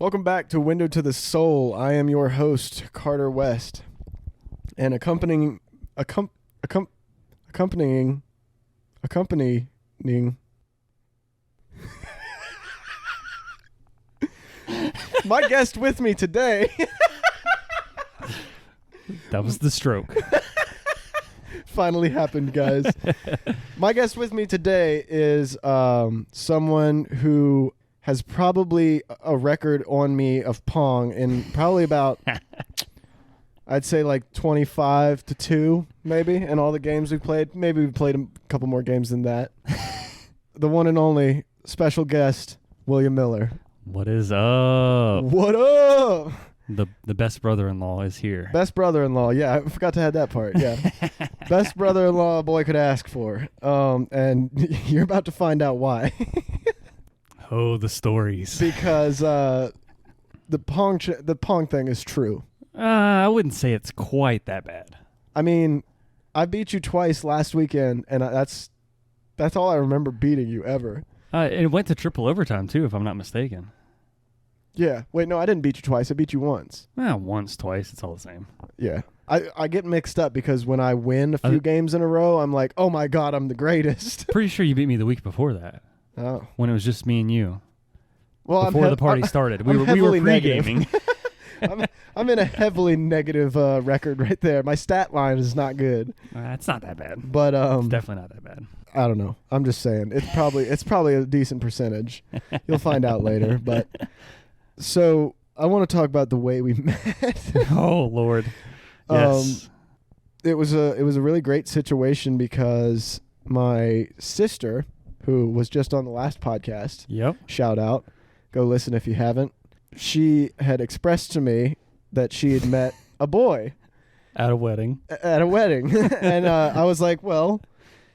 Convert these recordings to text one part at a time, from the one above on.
Welcome back to Window to the Soul. I am your host, Carter West, and accompanying. My guest with me today. That was the stroke. Finally happened, guys. My guest with me today is someone who has probably a record on me of Pong in probably about, I'd say like 25-2, maybe, in all the games we played. Maybe we played a couple more games than that. The one and only special guest, William Miller. What is up? What up? The best brother-in-law is here. Best brother-in-law. Yeah, I forgot to add that part. Yeah. Best brother-in-law a boy could ask for. And you're about to find out why. Oh, the stories. Because the Pong thing is true. I wouldn't say it's quite that bad. I mean, I beat you twice last weekend, and that's all I remember beating you ever. It went to triple overtime, too, if I'm not mistaken. Yeah. Wait, no, I didn't beat you twice. I beat you once. Once, twice, it's all the same. Yeah. I get mixed up because when I win a few games in a row, I'm like, oh my God, I'm the greatest. Pretty sure you beat me the week before that. Oh. When it was just me and you. Well, before the party started. We were pre-gaming. I'm in a heavily negative record right there. My stat line is not good. It's not that bad. But it's definitely not that bad. I don't know. I'm just saying it's probably a decent percentage. You'll find out later. But so I want to talk about the way we met. Oh Lord. Yes. It was a really great situation because my sister, who was just on the last podcast. Yep. Shout out. Go listen if you haven't. She had expressed to me that she had met a boy. At a wedding. At a wedding. And I was like, well,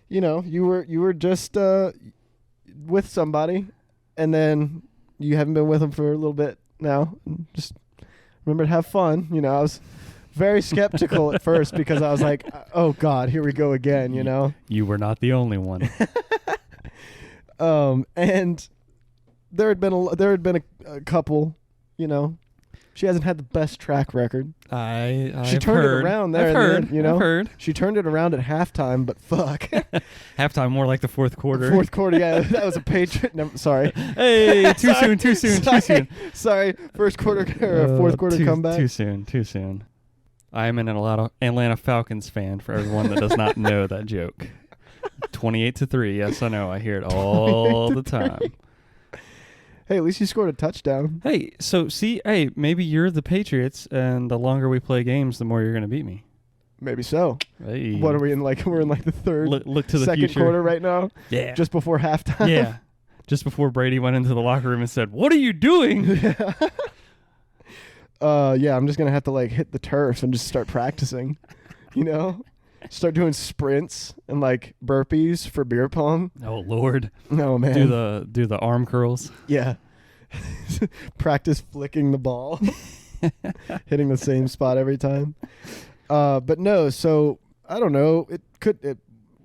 you know, you were just with somebody, and then you haven't been with them for a little bit now. Just remember to have fun. You know, I was very skeptical at first because I was like, oh, God, here we go again, you know. You were not the only one. And there had been a couple, you know. She hasn't had the best track record. She turned it around there. I've heard. She turned it around at halftime, but fuck. Halftime, more like the fourth quarter. Fourth quarter, yeah. That was a Patriot. No, sorry. Hey, too soon. Sorry. Fourth quarter comeback. Too soon. I am an Atlanta Falcons fan for everyone that does not know that joke. 28-3. Yes, I know. I hear it all the time. Hey, at least you scored a touchdown. Hey, so see, maybe you're the Patriots, and the longer we play games, the more you're going to beat me. Maybe so. Hey. What are we in? We're in the third, look to the second future. quarter right now. Yeah, just before halftime. Yeah, just before Brady went into the locker room and said, "What are you doing?" Yeah, I'm just gonna have to hit the turf and just start practicing. You know. Start doing sprints and burpees for beer pong. Oh Lord! No man. Do the arm curls. Yeah. Practice flicking the ball, hitting the same spot every time. But no. So I don't know.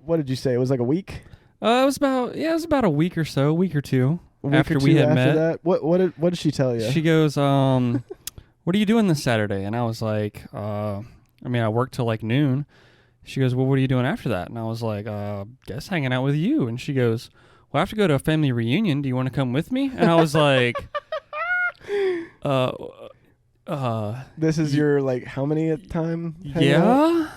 What did you say? It was like a week. It was about a week or so, a week or two after we had met. That. What did she tell you? She goes, "What are you doing this Saturday?" And I was like, I work till noon. She goes, well, what are you doing after that? And I was like, guess hanging out with you. And she goes, well, I have to go to a family reunion. Do you want to come with me? And I was like, this is your, how many at time? Yeah.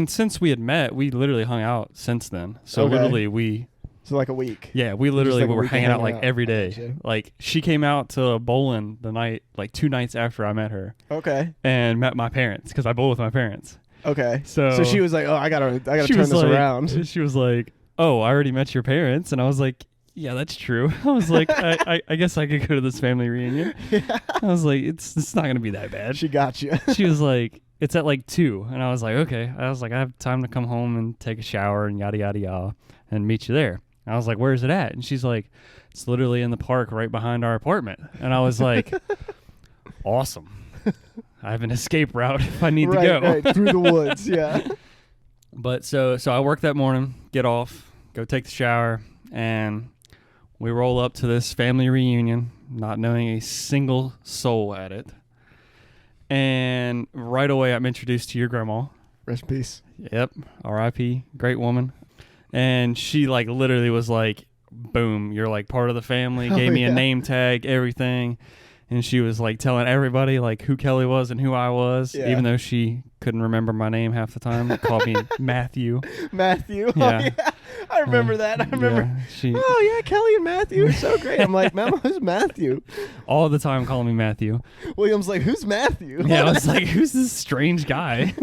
Since we had met, we literally hung out since then. So literally So a week. Yeah, we literally were hanging out every day. Gotcha. She came out to bowling the night, 2 nights after I met her. Okay. And met my parents, because I bowl with my parents. Okay. So she was like, "Oh, I gotta turn this around." She was like, "Oh, I already met your parents," and I was like, "Yeah, that's true." I was like, I guess I could go to this family reunion." Yeah. I was like, "It's not gonna be that bad." She got you. She was like, "It's at 2," and I was like, "Okay." I was like, "I have time to come home and take a shower and yada yada yada, and meet you there." And I was like, "Where's it at?" And she's like, "It's literally in the park right behind our apartment." And I was like, "Awesome." I have an escape route if I need to go. Right, through the woods, yeah. But so I work that morning, get off, go take the shower, and we roll up to this family reunion. not knowing a single soul at it. And right away, I'm introduced to your grandma. Rest in peace. Yep, R.I.P. Great woman. And she like literally was like, boom, you're like part of the family. Gave me a name tag, everything. And she was like telling everybody like who Kelly was and who I was, even though she couldn't remember my name half the time. Called me Matthew. Matthew. Yeah. Oh, yeah. I remember that. I remember. Yeah, oh yeah, Kelly and Matthew are so great. I'm like, Mama, who's Matthew? all the time calling me Matthew. William's like, who's Matthew? Yeah, I was like, who's this strange guy?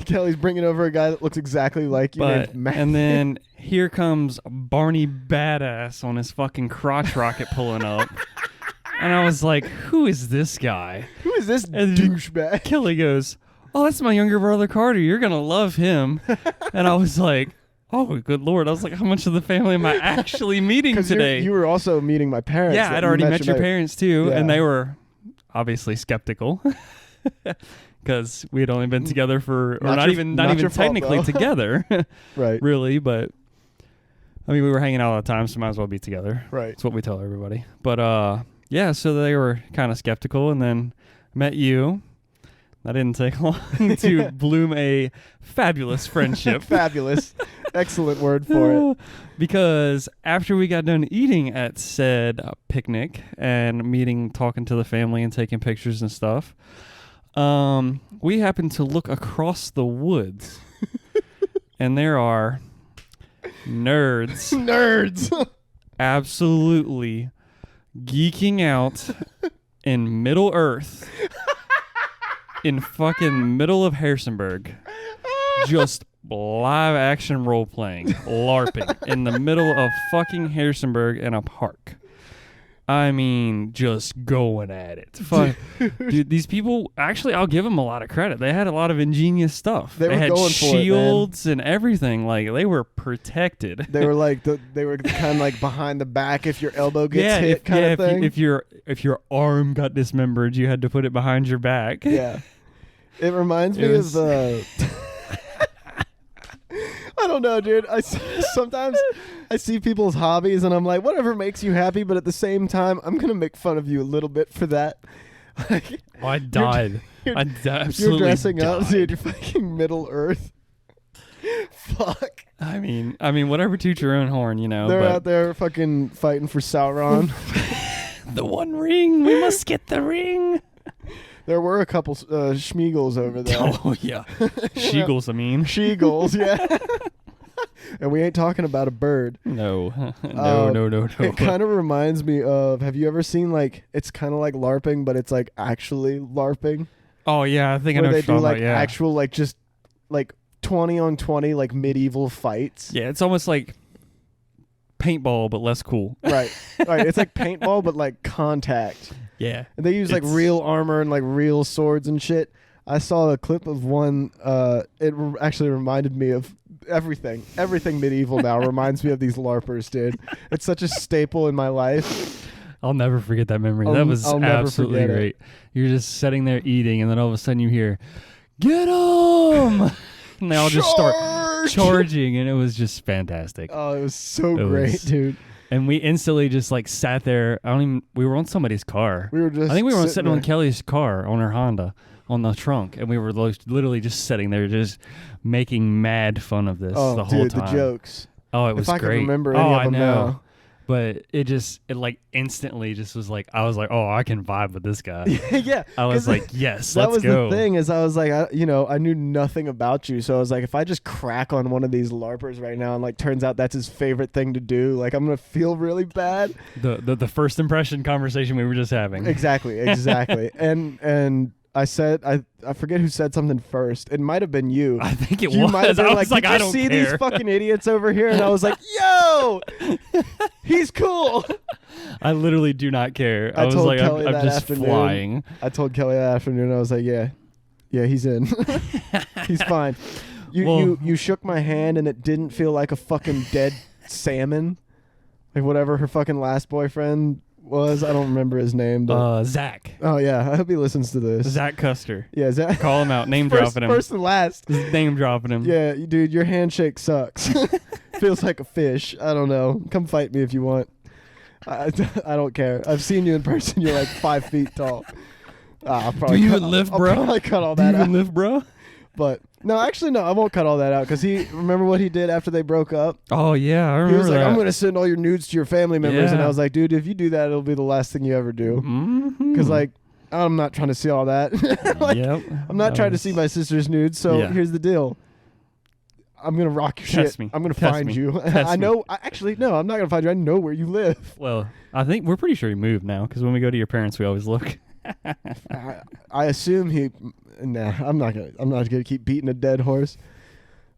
Kelly's bringing over a guy that looks exactly like you. Named Matthew. And then here comes Barney Badass on his fucking crotch rocket pulling up. And I was like, who is this guy? Who is this And douchebag? Kelly goes, oh, that's my younger brother Carter. You're going to love him. And I was like, oh, good Lord. I was like, how much of the family am I actually meeting today? You were also meeting my parents. Yeah, I'd already met your parents too. Yeah. And they were obviously skeptical. Because we had only been together for, or not even technically together. Right. Really, but I mean, we were hanging out all the time, so might as well be together. Right. That's what we tell everybody. But yeah, so they were kind of skeptical, and then met you. That didn't take long to bloom a fabulous friendship. Fabulous. Excellent word for it. Because after we got done eating at said picnic and meeting, talking to the family and taking pictures and stuff, we happened to look across the woods, and there are nerds absolutely geeking out in Middle Earth, in fucking middle of Harrisonburg, just live action role playing, LARPing in the middle of fucking Harrisonburg in a park. I mean, just going at it. Fuck. Dude, these people, actually, I'll give them a lot of credit. They had a lot of ingenious stuff. They were had going for it, man. shields and everything. Like, they were protected. They were like they were kind of like behind the back if your elbow gets hit kind of thing. If your arm got dismembered, you had to put it behind your back. Yeah. It reminds me of I don't know, dude. Sometimes I see people's hobbies and I'm like, whatever makes you happy, but at the same time, I'm going to make fun of you a little bit for that. Like, well, I died. I absolutely You're dressing died. up, dude. You're fucking Middle Earth. Fuck. I mean, whatever toot your own horn, you know. They're but out there fucking fighting for Sauron. the one ring. We must get the ring. There were a couple Schmeagles over there. Oh, yeah. Sheagles, I mean. Sheagles, yeah. And we ain't talking about a bird. No. No. It kind of reminds me of, have you ever seen, like, it's kind of like LARPing, but it's, like, actually LARPing? Oh, yeah. I think I know where what they you're do, like, talking about, yeah. actual, like, just, like, 20 on 20, like, medieval fights. Yeah, it's almost like paintball, but less cool. Right. Right. It's like paintball, but, like, contact. Yeah. And they use like real armor and like real swords and shit. I saw a clip of one. Actually reminded me of everything. Everything medieval now reminds me of these LARPers, dude. It's such a staple in my life. I'll never forget that memory. That was absolutely great. You're just sitting there eating, and then all of a sudden you hear, "Get 'em!" And they all just start charging, and it was just fantastic. Oh, it was so great, dude. And we instantly just like sat there. We were on somebody's car. We were just. I think we were sitting there. on Kelly's car on her Honda on the trunk, and we were literally just sitting there, just making mad fun of this the whole time. The jokes. Oh, it was if I great. Can remember any of them now. But it like instantly just was like, I was like, oh, I can vibe with this guy. Yeah. I was like, yes, that let's go. The thing is, I was like, I knew nothing about you. So I was like, if I just crack on one of these LARPers right now and like turns out that's his favorite thing to do, like I'm going to feel really bad. The first impression conversation we were just having. Exactly. And I said, I forget who said something first. It might have been you. I think it you was. Might have been I was like, Did I you don't see care. These fucking idiots over here? And I was like, yo, he's cool. I literally do not care. I was told like, Kelly I'm that just afternoon. flying. I told Kelly that afternoon. I was like, yeah, he's in. He's fine. You shook my hand and it didn't feel like a fucking dead salmon, like whatever her fucking last boyfriend was. I don't remember his name. But Zach. Oh yeah, I hope he listens to this. Zach Custer. Yeah, Zach. Call him out. Name dropping him. First and last. Name dropping him. Yeah, dude, your handshake sucks. Feels like a fish. I don't know. Come fight me if you want. I don't care. I've seen you in person. You're like 5 feet tall. I'll Do probably you cut, even lift, I'll bro? probably cut all Do you that out. even lift, bro? But no, actually, no. I won't cut all that out because remember what he did after they broke up? Oh yeah, I He remember was like, that. "I'm going to send all your nudes to your family members," and I Yeah. was like, "Dude, if you do that, it'll be the last thing you ever do." Mhm. Because like, I'm not trying to see all that. Like, yep. I'm not trying to see my sister's nudes. So Yeah. here's the deal. I'm gonna rock your Test shit. me. I'm gonna Test find me. you. Test I me. know. Actually, no. I'm not gonna find you. I know where you live. Well, I think we're pretty sure he moved now because when we go to your parents, we always look. I assume he. Nah, I'm not gonna keep beating a dead horse.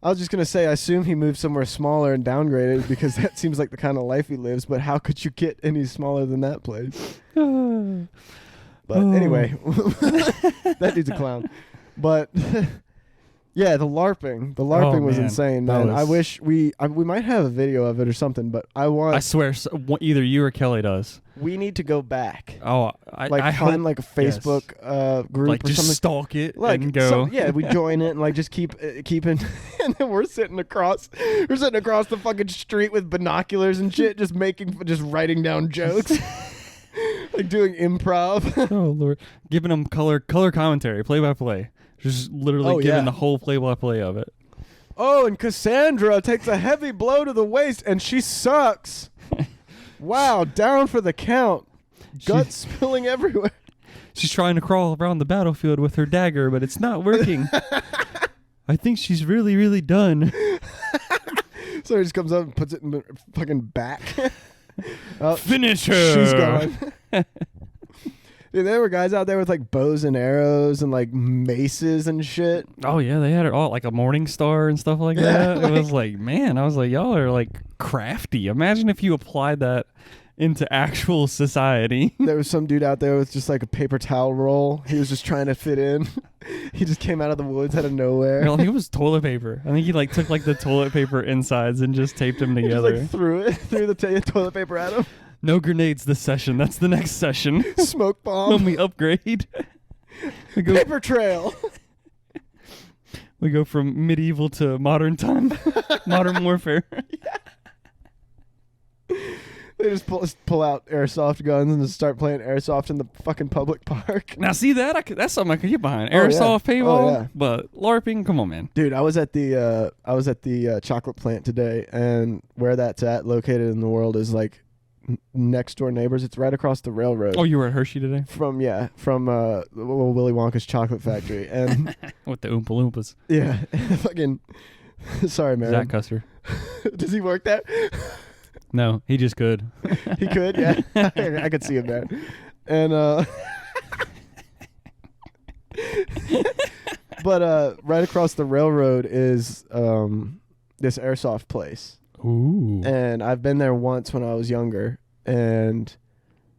I was just gonna say I assume he moved somewhere smaller and downgraded because that seems like the kind of life he lives. But how could you get any smaller than that place? But anyway, that dude's a clown. But yeah, the LARPing was man. insane, That man. I was- wish we might have a video of it or something. But I swear, either you or Kelly does. we need to go back. Oh, I Like hope, find like a Facebook group like or just something. stalk it Like and go. yeah, we join it and like just keeping, and then we're sitting across the fucking street with binoculars and shit, just writing down jokes, like doing improv. Oh Lord, giving them color commentary, play by play, just literally Oh, giving yeah. the whole play by play of it. Oh, and Cassandra takes a heavy blow to the waist and she sucks. Wow, down for the count. Guts spilling everywhere. She's trying to crawl around the battlefield with her dagger, but it's not working. I think she's really, really done. So he just comes up and puts it in the fucking back. Oh, Finish her. she's gone. Dude, there were guys out there with like bows and arrows and like maces and shit. Oh yeah, they had it all like a morning star and stuff like Yeah, that. It was like, man, I was like, y'all are like crafty. Imagine if you applied that into actual society. There was some dude out there with just like a paper towel roll. He was just trying to fit in. He just came out of the woods out of nowhere. I think it was toilet paper. I think he like took like the toilet paper insides and just taped them He just together. like threw the toilet paper at him. No grenades this session. That's the next session. Smoke When bomb. we upgrade, we go Paper trail. we go from medieval to modern time, modern warfare. They just pull out airsoft guns and just start playing airsoft in the fucking public park. Now see that that's something I could get behind. Oh, yeah. Airsoft paintball, Oh, yeah. but LARPing, come on, man. Dude, I was at the chocolate plant today, and where that's located in the world is like next door neighbors. It's right across the railroad. Oh, you were at Hershey today From little Willy Wonka's chocolate factory, and with the Oompa Loompas. yeah, fucking. Sorry, man. Zach Custer. Does he work there? No, he just could. He could, yeah. I could see him there. And but right across the railroad is this airsoft place. Ooh. And I've been there once when I was younger, and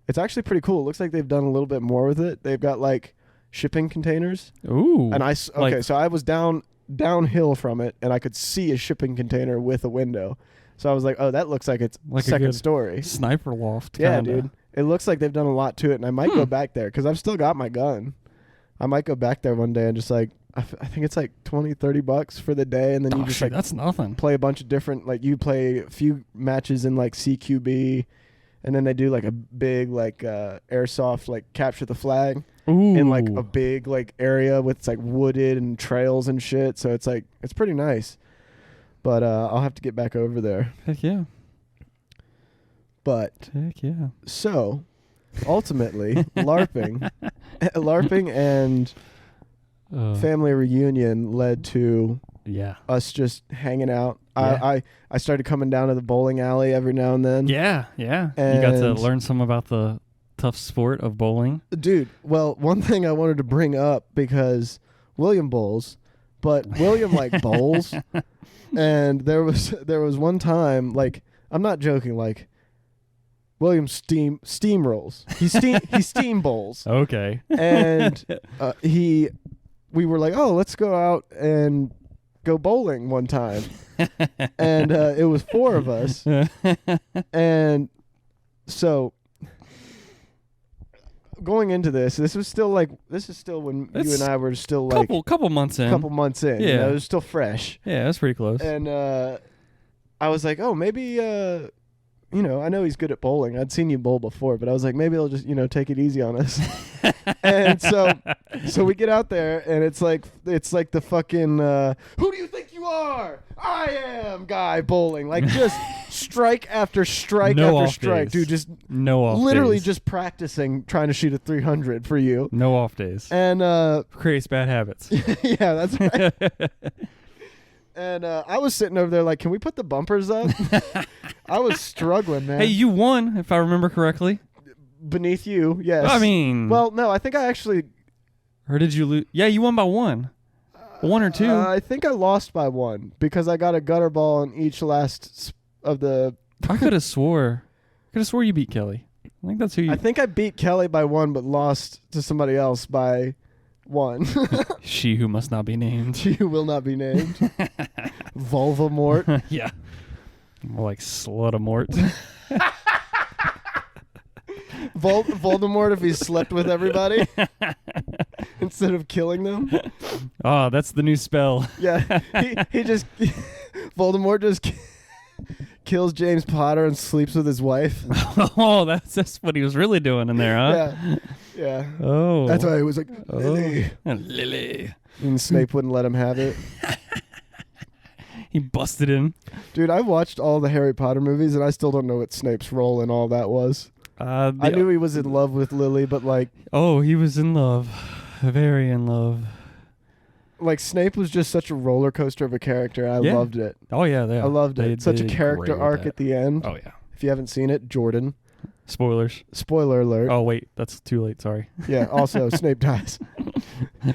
it's actually pretty cool. It looks like they've done a little bit more with it. They've got like shipping containers. Ooh. And Like- so I was downhill from it, and I could see a shipping container with a window. So I was like, oh, that looks like it's Like a second good story. Sniper loft. Yeah, kinda. dude. It looks like they've done a lot to it, and I might go back there because I've still got my gun. I might go back there one day and just like, I think it's like $20-$30 for the day, and then you Oh, just shit, like that's nothing. play a bunch of different, like you play a few matches in like CQB, and then they do like a big like airsoft like capture the flag Ooh. in like a big like area with like wooded and trails and shit. So it's like it's pretty nice. But I'll have to get back over there. Heck yeah. But Heck yeah. so ultimately, LARPing and family reunion led to Yeah. us just hanging out. Yeah. I started coming down to the bowling alley every now and then. Yeah. Yeah. You got to And- learn some about the tough sport of bowling. Dude, well, one thing I wanted to bring up because William bowls, but William like bowls, and there was one time, like, I'm not joking, like William steamrolls. He steam bowls. Okay. And we were like, oh, let's go out and go bowling one time. And it was 4 of us. And so going into this is still when you It's and I were still like couple months in. a couple months in. Yeah. You know, it was still fresh. Yeah, that's pretty close. And I was like, oh, maybe you know, I know he's good at bowling. I'd seen you bowl before, but I was like, maybe they'll just, you know, take it easy on us. And so we get out there, and it's like the fucking who do you think you are? I am guy bowling, like just strike after strike No after off strike, days. dude. Just No off literally days. just practicing trying to shoot a 300 for you. No off days. And Creates bad habits. yeah, that's right. And I was sitting over there like, can we put the bumpers up? I was struggling, man. Hey, you won, if I remember correctly. Beneath you, yes. I mean, well, no, I think I actually. or did you lose? Yeah, you won by one. One or two. I think I lost by one because I got a gutter ball on each last of the. I could have swore you beat Kelly. I think that's who you. I think I beat Kelly by one, but lost to somebody else by one. She who must not be named. She will not be named. Voldemort. Yeah. More like Slutamort. Voldemort if he slept with everybody instead of killing them. Oh, that's the new spell. Yeah, he just Voldemort just kills James Potter and sleeps with his wife. Oh, that's what he was really doing in there, huh? Yeah. Oh. That's why he was like, Lily. Lily. And Snape wouldn't let him have it. He busted him. Dude, I watched all the Harry Potter movies, and I still don't know what Snape's role in all that was. I knew he was in love with Lily, but like... Oh, he was in love. Very in love. Like, Snape was just such a roller coaster of a character. I loved it. Oh, yeah. I loved it. Such a character arc at the end. Oh, yeah. If you haven't seen it, Jordan. Spoilers. Spoiler alert. Oh, wait. That's too late. Sorry. Yeah, also, Snape dies.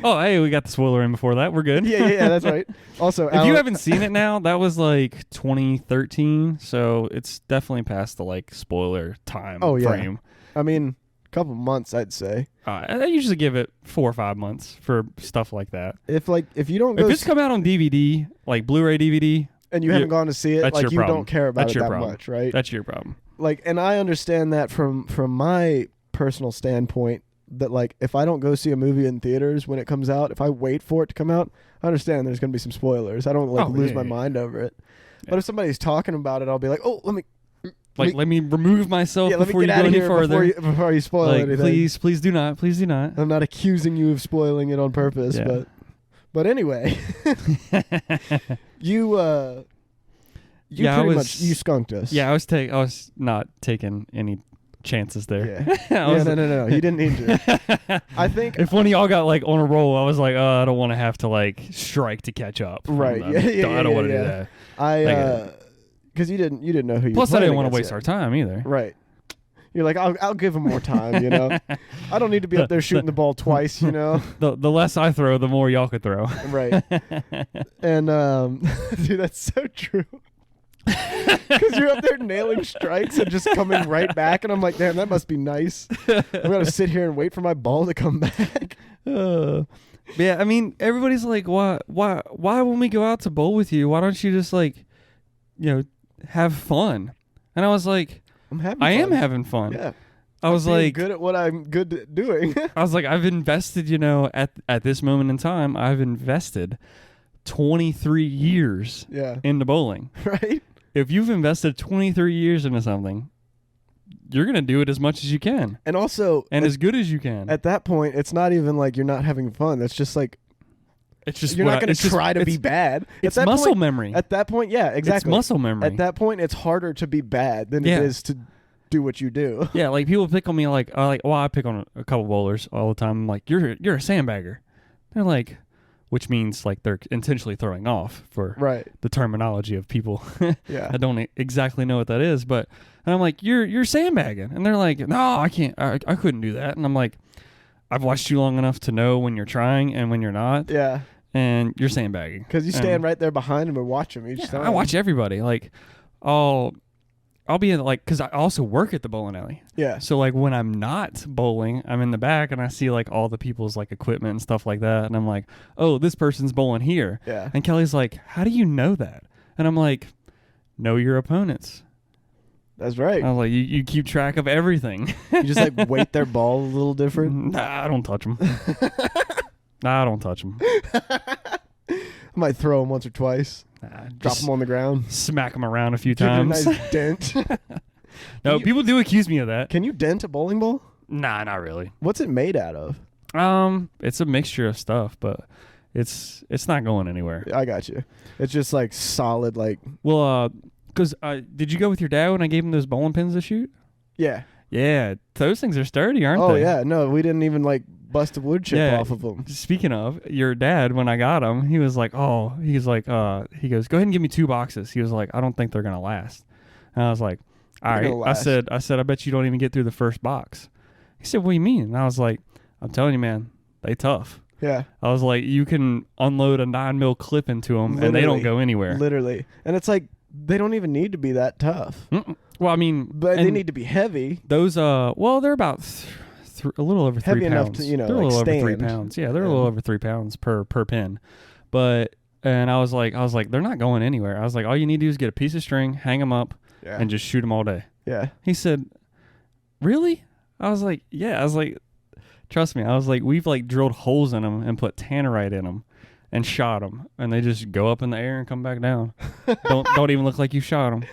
Oh, hey, we got the spoiler in before that. We're good. Yeah, that's right. Also, if you haven't seen it now, that was like 2013, so it's definitely past the like spoiler time frame. I mean, a couple months, I'd say. I usually give it 4 or 5 months for stuff like that. If you don't go... If it's come out on DVD, like Blu-ray DVD... And you haven't gone to see it, that's like your you don't care about that's it your that problem. much, right? That's your problem. Like, and I understand that from my personal standpoint, that like if I don't go see a movie in theaters when it comes out, if I wait for it to come out, I understand there's gonna be some spoilers. I don't lose my mind over it. Yeah. But if somebody's talking about it, I'll be like, oh, let me remove myself before you go any further. Before you spoil anything. Please do not. Please do not. I'm not accusing you of spoiling it on purpose, but anyway, you pretty much skunked us. Yeah, I was not taking any chances there. Yeah, no. You didn't need to. I think if one of y'all got like on a roll, I was like, oh, I don't want to have to like strike to catch up. Right. I don't want to do that. Because you didn't know who you. Plus, I didn't want to waste our time either. Right. You're like, I'll give him more time, you know. I don't need to be up there shooting the ball twice, you know. The less I throw, the more y'all could throw. Right. And dude, that's so true. Because you're up there nailing strikes and just coming right back, and I'm like, damn, that must be nice. I'm gonna sit here and wait for my ball to come back. Yeah, I mean, everybody's like, why when we go out to bowl with you, why don't you just like, have fun? And I was like, I am having fun. Yeah. I was like good at what I'm good at doing. I was like, I've invested, at this moment in time, I've invested 23 years into bowling. Right. If you've invested 23 years into something, you're going to do it as much as you can. And also... And as good as you can. At that point, it's not even like you're not having fun. That's just like... It's just you're not going to try to be bad. It's muscle memory. At that point, yeah, exactly. It's muscle memory. At that point, it's harder to be bad than it is to do what you do. Yeah, like people pick on me I pick on a couple bowlers all the time. I'm like, you're a sandbagger. They're like... Which means like they're intentionally throwing off for the terminology of people. I don't exactly know what that is, but and I'm like, you're sandbagging, and they're like, no, I can't, I couldn't do that, and I'm like, I've watched you long enough to know when you're trying and when you're not. Yeah, and you're sandbagging because you stand right there behind them and watch them each time. I watch everybody. Like, I'll be in because I also work at the bowling alley. Yeah. So like when I'm not bowling, I'm in the back and I see like all the people's like equipment and stuff like that, and I'm like, oh, this person's bowling here. Yeah. And Kelly's like, how do you know that? And I'm like, know your opponents. That's right. I was like, you keep track of everything. You just like weight their ball a little different. Nah, I don't touch them. I don't touch them. I might throw them once or twice. Drop them on the ground. Smack them around a few Give times. Give it a nice dent. No, you- people do accuse me of that. Can you dent a bowling ball? Nah, not really. What's it made out of? It's a mixture of stuff, but it's not going anywhere. I got you. It's just like solid, like Well, because did you go with your dad when I gave him those bowling pins to shoot? yeah. Yeah, those things are sturdy, aren't Oh they? yeah, no, we didn't even like bust a wood chip Yeah. off of them. Speaking of, your dad, when I got him, he was like, he goes, go ahead and give me 2 boxes. He was like, I don't think they're going to last. And I was like, all They're right. gonna I last. said, I bet you don't even get through the first box. He said, what do you mean? And I was like, I'm telling you, man, they tough. Yeah, I was like, you can unload a 9mm clip into them and they don't Literally. go anywhere. literally. And it's like they don't even need to be that tough, Mm-mm. Well, I mean, but they and need to be heavy. those, well, they're about a little over 3 Heavy enough pounds. to, you know, they're a like little over 3 stand. pounds. Yeah, they're a Yeah. little over 3 pounds per pin. But and I was like, they're not going anywhere. I was like, all you need to do is get a piece of string, hang them up, Yeah, and just shoot them all day. yeah. He said, really? I was like, yeah. I was like, trust me. I was like, we've like drilled holes in them and put tannerite in them and shot them, and they just go up in the air and come back down. don't even look like you shot them.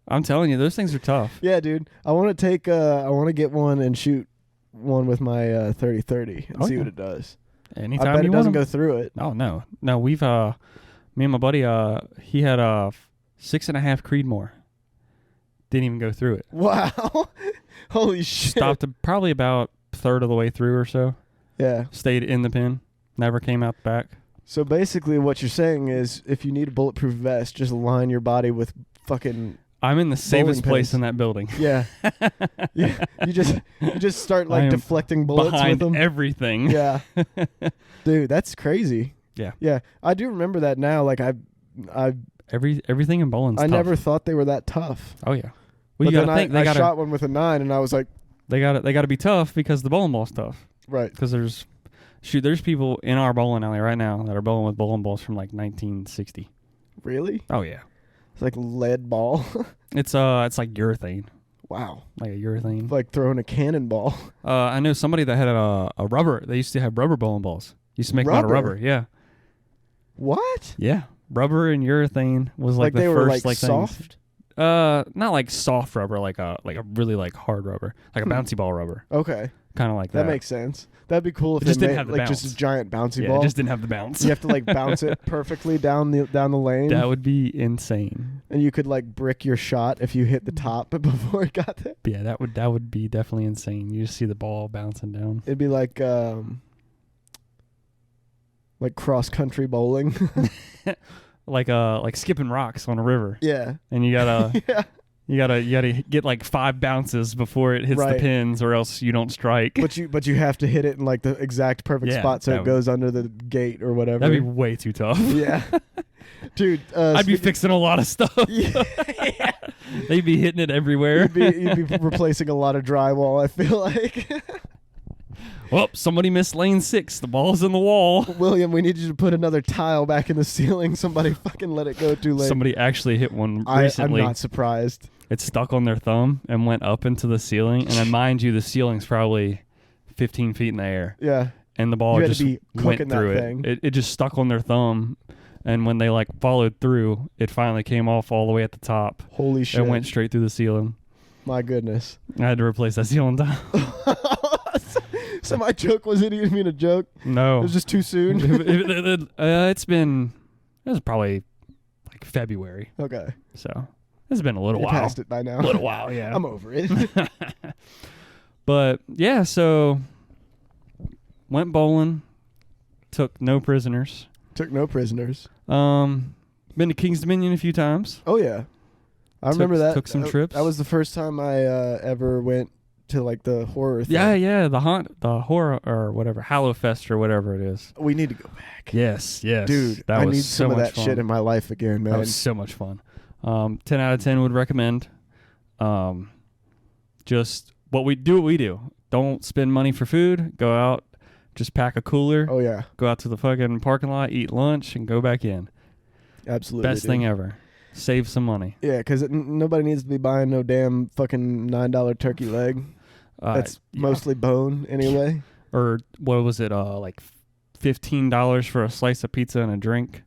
I'm telling you, those things are tough. Yeah, dude. I want to get one and shoot one with my 30-30 and Oh, see yeah. what it does. Anytime I bet you it doesn't want 'em. go through it. Oh no, we've me and my buddy he had a 6.5 Creedmoor. Didn't even go through it. Wow. Holy shit. Stopped probably about a third of the way through or so. Yeah. Stayed in the pin. Never came out the back. So basically what you're saying is if you need a bulletproof vest, just line your body with fucking I'm in the safest Bowling place pins. in that building. yeah. Yeah. You just start I like am deflecting bullets with Behind them. everything. Yeah. Dude, that's crazy. Yeah. Yeah. I do remember that now. Like I Everything in bowling's tough. never thought they were that tough. Oh yeah. Well, But you then gotta think I they gotta shot one with a 9 and I was like, they gotta be tough because the bowling ball's tough. right. Because there's people in our bowling alley right now that are bowling with bowling balls from like 1960. Really? Oh yeah. It's like lead ball. It's like urethane, Wow. like a urethane. Like throwing a cannonball. I know somebody that had a rubber. They used to have rubber bowling balls. Used to make them out of Rubber? rubber. Yeah, What? yeah. Rubber and urethane was like the they first were like things. soft? Not like soft rubber, like a really like hard rubber, like a bouncy ball rubber, Okay. kind of like That that. makes sense. That'd be cool if It just they didn't made have the like just bounce. a giant bouncy Yeah, ball. it just didn't have the bounce. You have to like bounce it perfectly down the lane. That would be insane. And you could like brick your shot if you hit the top before it got there. Yeah, that would be definitely insane. You just see the ball bouncing down. It'd be like cross country bowling. Like skipping rocks on a river, Yeah. and you gotta Yeah. you gotta get like 5 bounces before it hits the Right. pins, or else you don't strike. But you have to hit it in like the exact perfect Yeah, spot so that it would- goes under the gate or whatever. That'd be way too tough. yeah. Dude, I'd be speaking- fixing a lot of stuff. Yeah. They'd be hitting it everywhere. You'd be replacing a lot of drywall, I feel like. Well, somebody missed lane 6. The ball's in the wall. William, we need you to put another tile back in the ceiling. Somebody fucking let it go too late. Somebody actually hit one I'm recently. not surprised. It stuck on their thumb and went up into the ceiling. And then, mind you, the ceiling's probably 15 feet in the air. Yeah. And the ball You had just to be went cooking that through thing. it. It just stuck on their thumb. And when they like followed through, it finally came off all the way at the top. Holy shit. It went straight through the ceiling. My goodness. I had to replace that ceiling tile. So my joke wasn't even a joke. No. It was just too soon. It was probably like February. Okay. So it's been a little You while. passed it by now. A little while, yeah. I'm over it. But yeah, so went bowling, took no prisoners. Took no prisoners. Been to King's Dominion a few times. Oh yeah. I remember that. Took some trips. That was the first time I ever went to like the horror thing. Yeah, the horror or whatever, Hallowfest or whatever it is. We need to go back. Yes, Dude, that I was need so some of much that fun. shit in my life again, man. That was so much fun. 10 out of 10 would recommend. Just what we do. Don't spend money for food. Go out, just pack a cooler. Oh yeah. Go out to the fucking parking lot, eat lunch, and go back in. Absolutely. Best dude. thing ever. Save some money. Yeah, because nobody needs to be buying no damn fucking $9 turkey leg. That's Yeah. mostly bone anyway. Or what was it? Like $15 for a slice of pizza and a drink.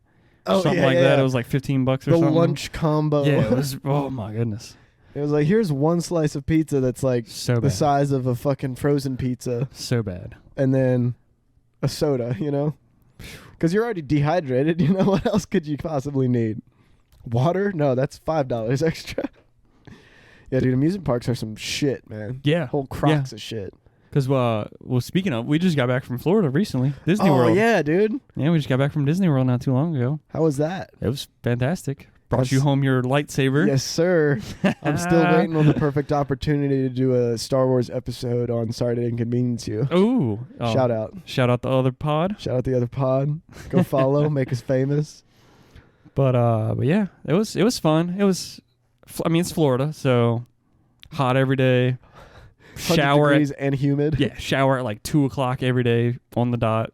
Oh, Something yeah, like yeah, that. yeah. It was like $15 or The something. lunch combo. Yeah, it was. Oh my goodness. It was like, here's one slice of pizza that's like So the bad. size of a fucking frozen pizza, So bad. and then a soda, you know? Because you're already dehydrated, you know? What else could you possibly need? Water? No, that's $5 extra. Yeah, dude, amusement parks are some shit, man. Yeah. Whole crocs of shit. Because, well, speaking of, we just got back from Florida recently. Disney Oh, World. yeah, dude. Yeah, we just got back from Disney World not too long ago. How was that? It was fantastic. Brought That's- you home your lightsaber. Yes, sir. I'm still waiting on the perfect opportunity to do a Star Wars episode on Sorry to Inconvenience You. Ooh. Oh, Shout out. Shout out the other pod. Shout out the other pod. Go follow, make us famous. But yeah, it was fun. It was, I mean, it's Florida, so hot every day. 100 Shower degrees and humid. Yeah, shower at like 2:00 every day on the dot.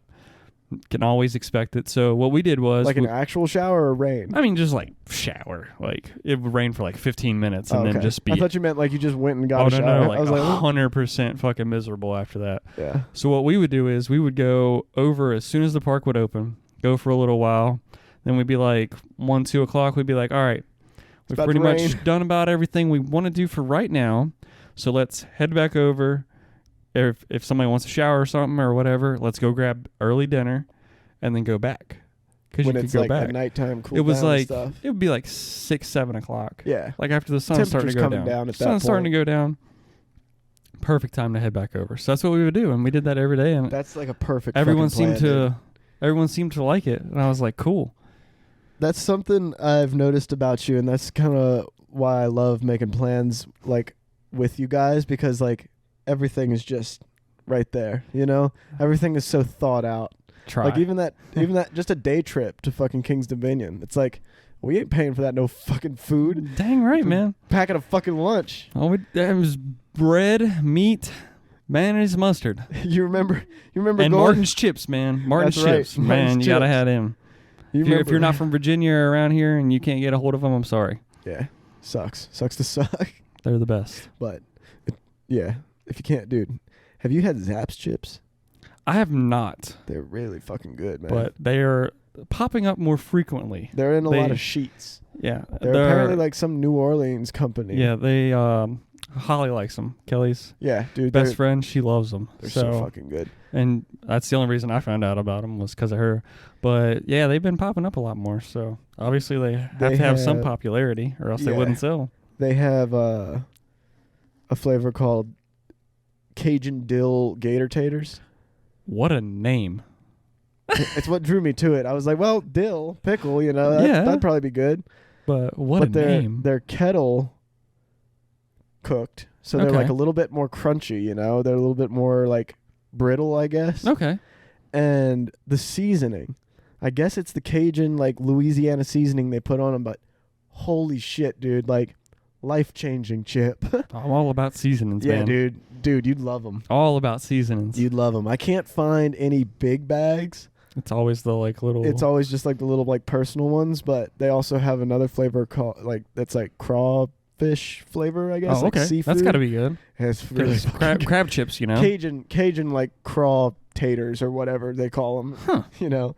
Can always expect it. So what we did was, Like an actual shower or rain? I mean, just like shower. Like it would rain for like 15 minutes and Oh, then okay. just be. I thought you meant like you just went and got Oh a no, shower. no, like I was like, 100% fucking miserable after that. yeah. So what we would do is we would go over as soon as the park would open, go for a little while, then we'd be like 1-2 o'clock. We'd be like, all right, we've about pretty to much rain. done about everything we want to do for right now. So let's head back over. If somebody wants to shower or something or whatever, let's go grab early dinner, and then go back. Because you When could it's go like back. a nighttime cool It was down and like stuff. it would be like 6-7 o'clock. Yeah. Like after the sun's starting to Temperature's go coming down at that sun's starting to point. go down. Perfect time to head back over. So that's what we would do, and we did that every day. And That's like a perfect everyone fucking seemed plan, to everyone seemed to like it, and I was like, cool. That's something I've noticed about you, and that's kind of why I love making plans like with you guys, because like everything is just right there, you know? Everything is so thought out. Try. Like even that just a day trip to fucking King's Dominion. It's like we ain't paying for that no fucking food. Dang right, man. Packing a fucking lunch. It was bread, meat, mayonnaise, mustard, You remember and going, Martin's chips, man. Martin's That's right, chips, man. Martin's You gotta chips. have them. If you're remember- not from Virginia or around here and you can't get a hold of them, I'm sorry. Yeah. Sucks to suck. They're the best. But yeah, if you can't, dude. Have you had Zapp's chips? I have not, They're really fucking good, man. but they are popping up more frequently. they're in a lot they- of sheets. Yeah, They're apparently like some New Orleans company. yeah. They Holly likes them. Kelly's Yeah, dude. best they're, friend, she loves them. They're so fucking good. And that's the only reason I found out about them was because of her. But yeah, they've been popping up a lot more. So obviously they have They to have some have- popularity, or else they Yeah. wouldn't sell. They have a flavor called Cajun Dill Gator Taters. What a name! It's what drew me to it. I was like, well, dill, pickle, you know, Yeah. that'd probably be good. But what But a they're name! they're kettle cooked, so they're Okay. like a little bit more crunchy, you know. They're a little bit more like brittle, I guess. Okay. And the seasoning, I guess it's the Cajun like Louisiana seasoning they put on them, but holy shit, dude, like life-changing chip. I'm all about seasonings, Yeah, man. dude, you'd love them. All about seasonings. You'd love them. I can't find any big bags. It's always the like little. It's always just like the little like personal ones, but they also have another flavor called like that's like crawfish flavor, I guess. Oh, like okay. seafood. That's got to be good. And it's really Because fucking crab, good. crab chips, you know. Cajun like craw taters or whatever they call them. Huh. You know,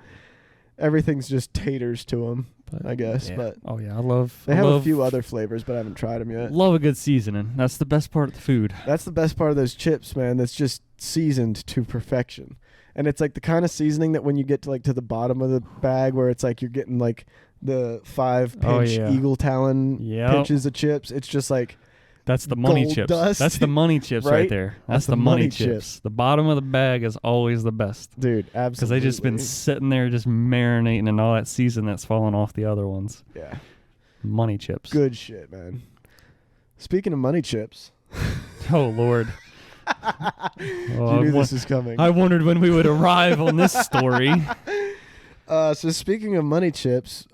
everything's just taters to them, But, I guess. yeah. But Oh yeah, I love. they I have a love, few other flavors, but I haven't tried them yet. Love a good seasoning. That's the best part of the food. That's the best part of those chips, man. That's just seasoned to perfection. And it's like the kind of seasoning that when you get to like to the bottom of the bag where it's like you're getting like the 5-pinch Oh, yeah. eagle talon Yep. pinches of chips. It's just like That's the money gold chips. dust. That's the money chips right, Right? there. That's That's the the money money chips. The bottom of the bag is always the best dude, absolutely. because they just been sitting there just marinating in all that season that's falling off the other ones. yeah. Money chips. Good shit, man. Speaking of money chips, Oh Lord. you knew this is coming. I wondered when we would arrive on this story. So speaking of money chips,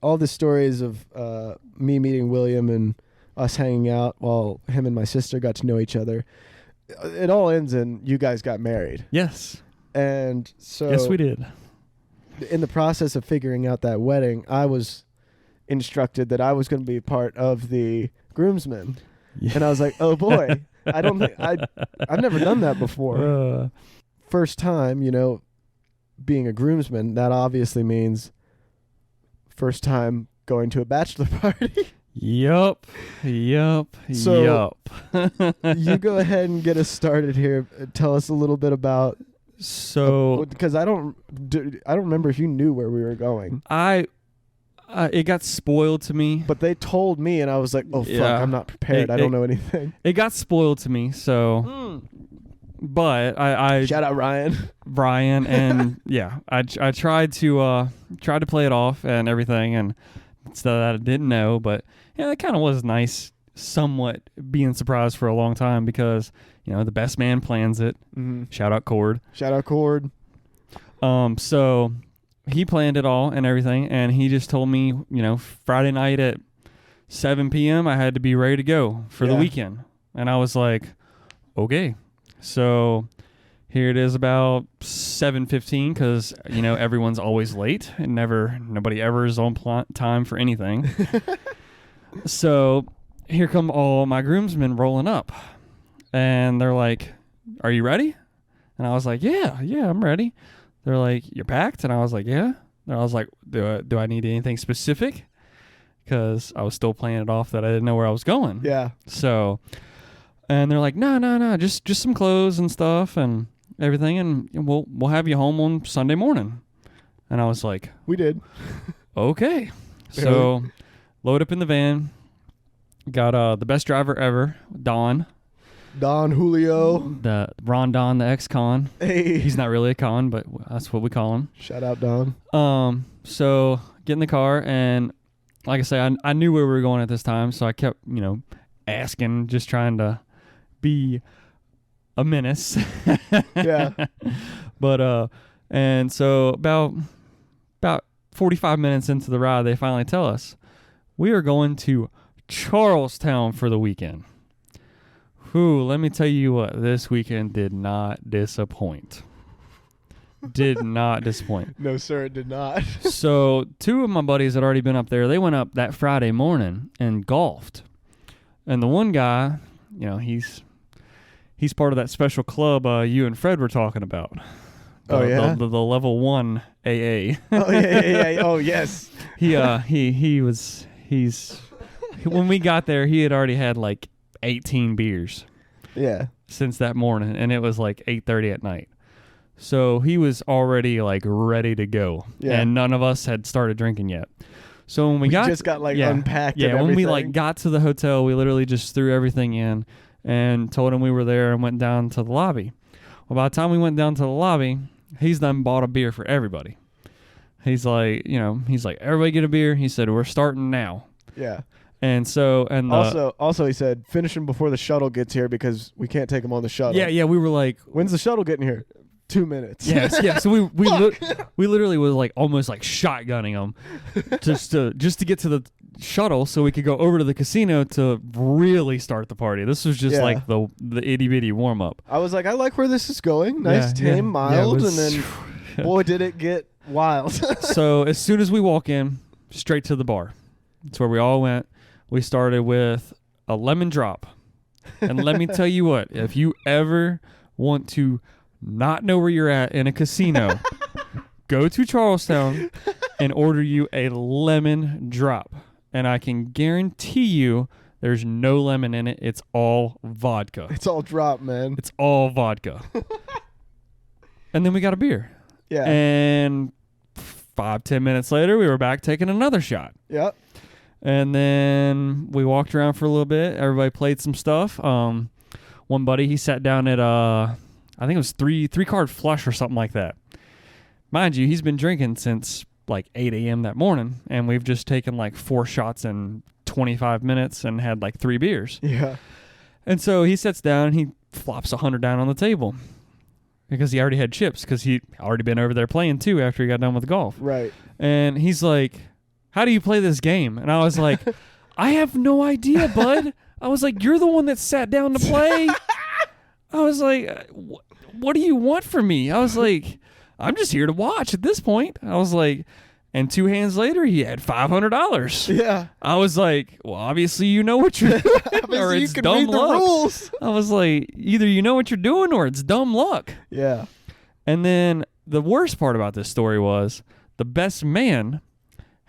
all the stories of me meeting William and us hanging out while him and my sister got to know each other, it all ends in you guys got married. Yes. And so Yes, we did. in the process of figuring out that wedding, I was instructed that I was going to be part of the groomsmen. Yeah. And I was like, oh boy, I don't think I've never done that before. First time, you know, being a groomsman, that obviously means first time going to a bachelor party. Yup. So- You go ahead and get us started here. Tell us a little bit about So because I don't remember if you knew where we were going. it got spoiled to me. But they told me, and I was like, "Oh fuck, Yeah. I'm not prepared. I don't know anything." It got spoiled to me. So, but I Shout out Ryan. Brian, and yeah, I tried to play it off and everything, and stuff that I didn't know. But yeah, it kind of was nice, somewhat being surprised for a long time because the best man plans it. Mm-hmm. Shout out Cord. Shout out Cord. So he planned it all and everything, and he just told me, Friday night at 7 p.m. I had to be ready to go for the weekend. And I was like, okay. So here it is about 7:15 because, everyone's always late and nobody ever is on time for anything. So here come all my groomsmen rolling up, and they're like, are you ready? And I was like, yeah, I'm ready. They're like, you're packed? And I was like, yeah. And I was like, do I need anything specific? Because I was still playing it off that I didn't know where I was going. Yeah. So, and they're like, no, just some clothes and stuff and everything, and we'll have you home on Sunday morning. And I was like, We did. okay. So, load up in the van. Got the best driver ever, Don. Don Julio. The Rondon, the ex-con. Hey. He's not really a con, but that's what we call him. Shout out Don. So get in the car, and like I say, I knew where we were going at this time, so I kept, asking, just trying to be a menace. Yeah. But and so about 45 minutes into the ride, they finally tell us we are going to Charlestown for the weekend. Whew, let me tell you what, this weekend did not disappoint. Did not disappoint. No, sir, it did not. So 2 of my buddies had already been up there. They went up that Friday morning and golfed. And the one guy, he's part of that special club you and Fred were talking about. The level 1 AA. Oh yeah. Oh yes. He's when we got there, he had already had like 18 beers. Yeah. Since that morning, and it was like 8:30 at night. So he was already like ready to go. Yeah. And none of us had started drinking yet. So when we just got unpacked. Yeah, and when we everything. got to the hotel, we literally just threw everything in and told him we were there and went down to the lobby. Well, by the time we went down to the lobby, he's done bought a beer for everybody. He's like, everybody get a beer. He said, we're starting now. Yeah. And so, also he said, finish him before the shuttle gets here because we can't take him on the shuttle. Yeah. We were like, when's the shuttle getting here? 2 minutes. Yes. So we literally was like almost like shotgunning them just to get to the shuttle so we could go over to the casino to really start the party. This was just like the itty bitty warm up. I was like, I like where this is going. Nice, tame, mild, and then boy did it get wild. So as soon as we walk in, straight to the bar. That's where we all went. We started with a lemon drop. And let me tell you what, if you ever want to not know where you're at in a casino, go to Charlestown and order you a lemon drop. And I can guarantee you there's no lemon in it. It's all vodka. It's all drop, man. It's all vodka. And then we got a beer. Yeah. And 5-10 minutes later, we were back taking another shot. Yep. And then we walked around for a little bit. Everybody played some stuff. One buddy, he sat down at I think it was three card flush or something like that. Mind you, he's been drinking since like 8 a.m. that morning, and we've just taken like 4 shots in 25 minutes and had like 3 beers. Yeah. And so he sits down and he flops 100 down on the table because he already had chips because he'd already been over there playing too after he got done with golf. Right. And he's like, how do you play this game? And I was like, I have no idea, bud. I was like, you're the one that sat down to play. I was like, what do you want from me? I was like, I'm just here to watch at this point. I was like, and 2 hands later, he had $500. Yeah. I was like, well, obviously you know what you're doing, or you it's can dumb read luck. the rules. I was like, either you know what you're doing or it's dumb luck. Yeah. And then the worst part about this story was the best man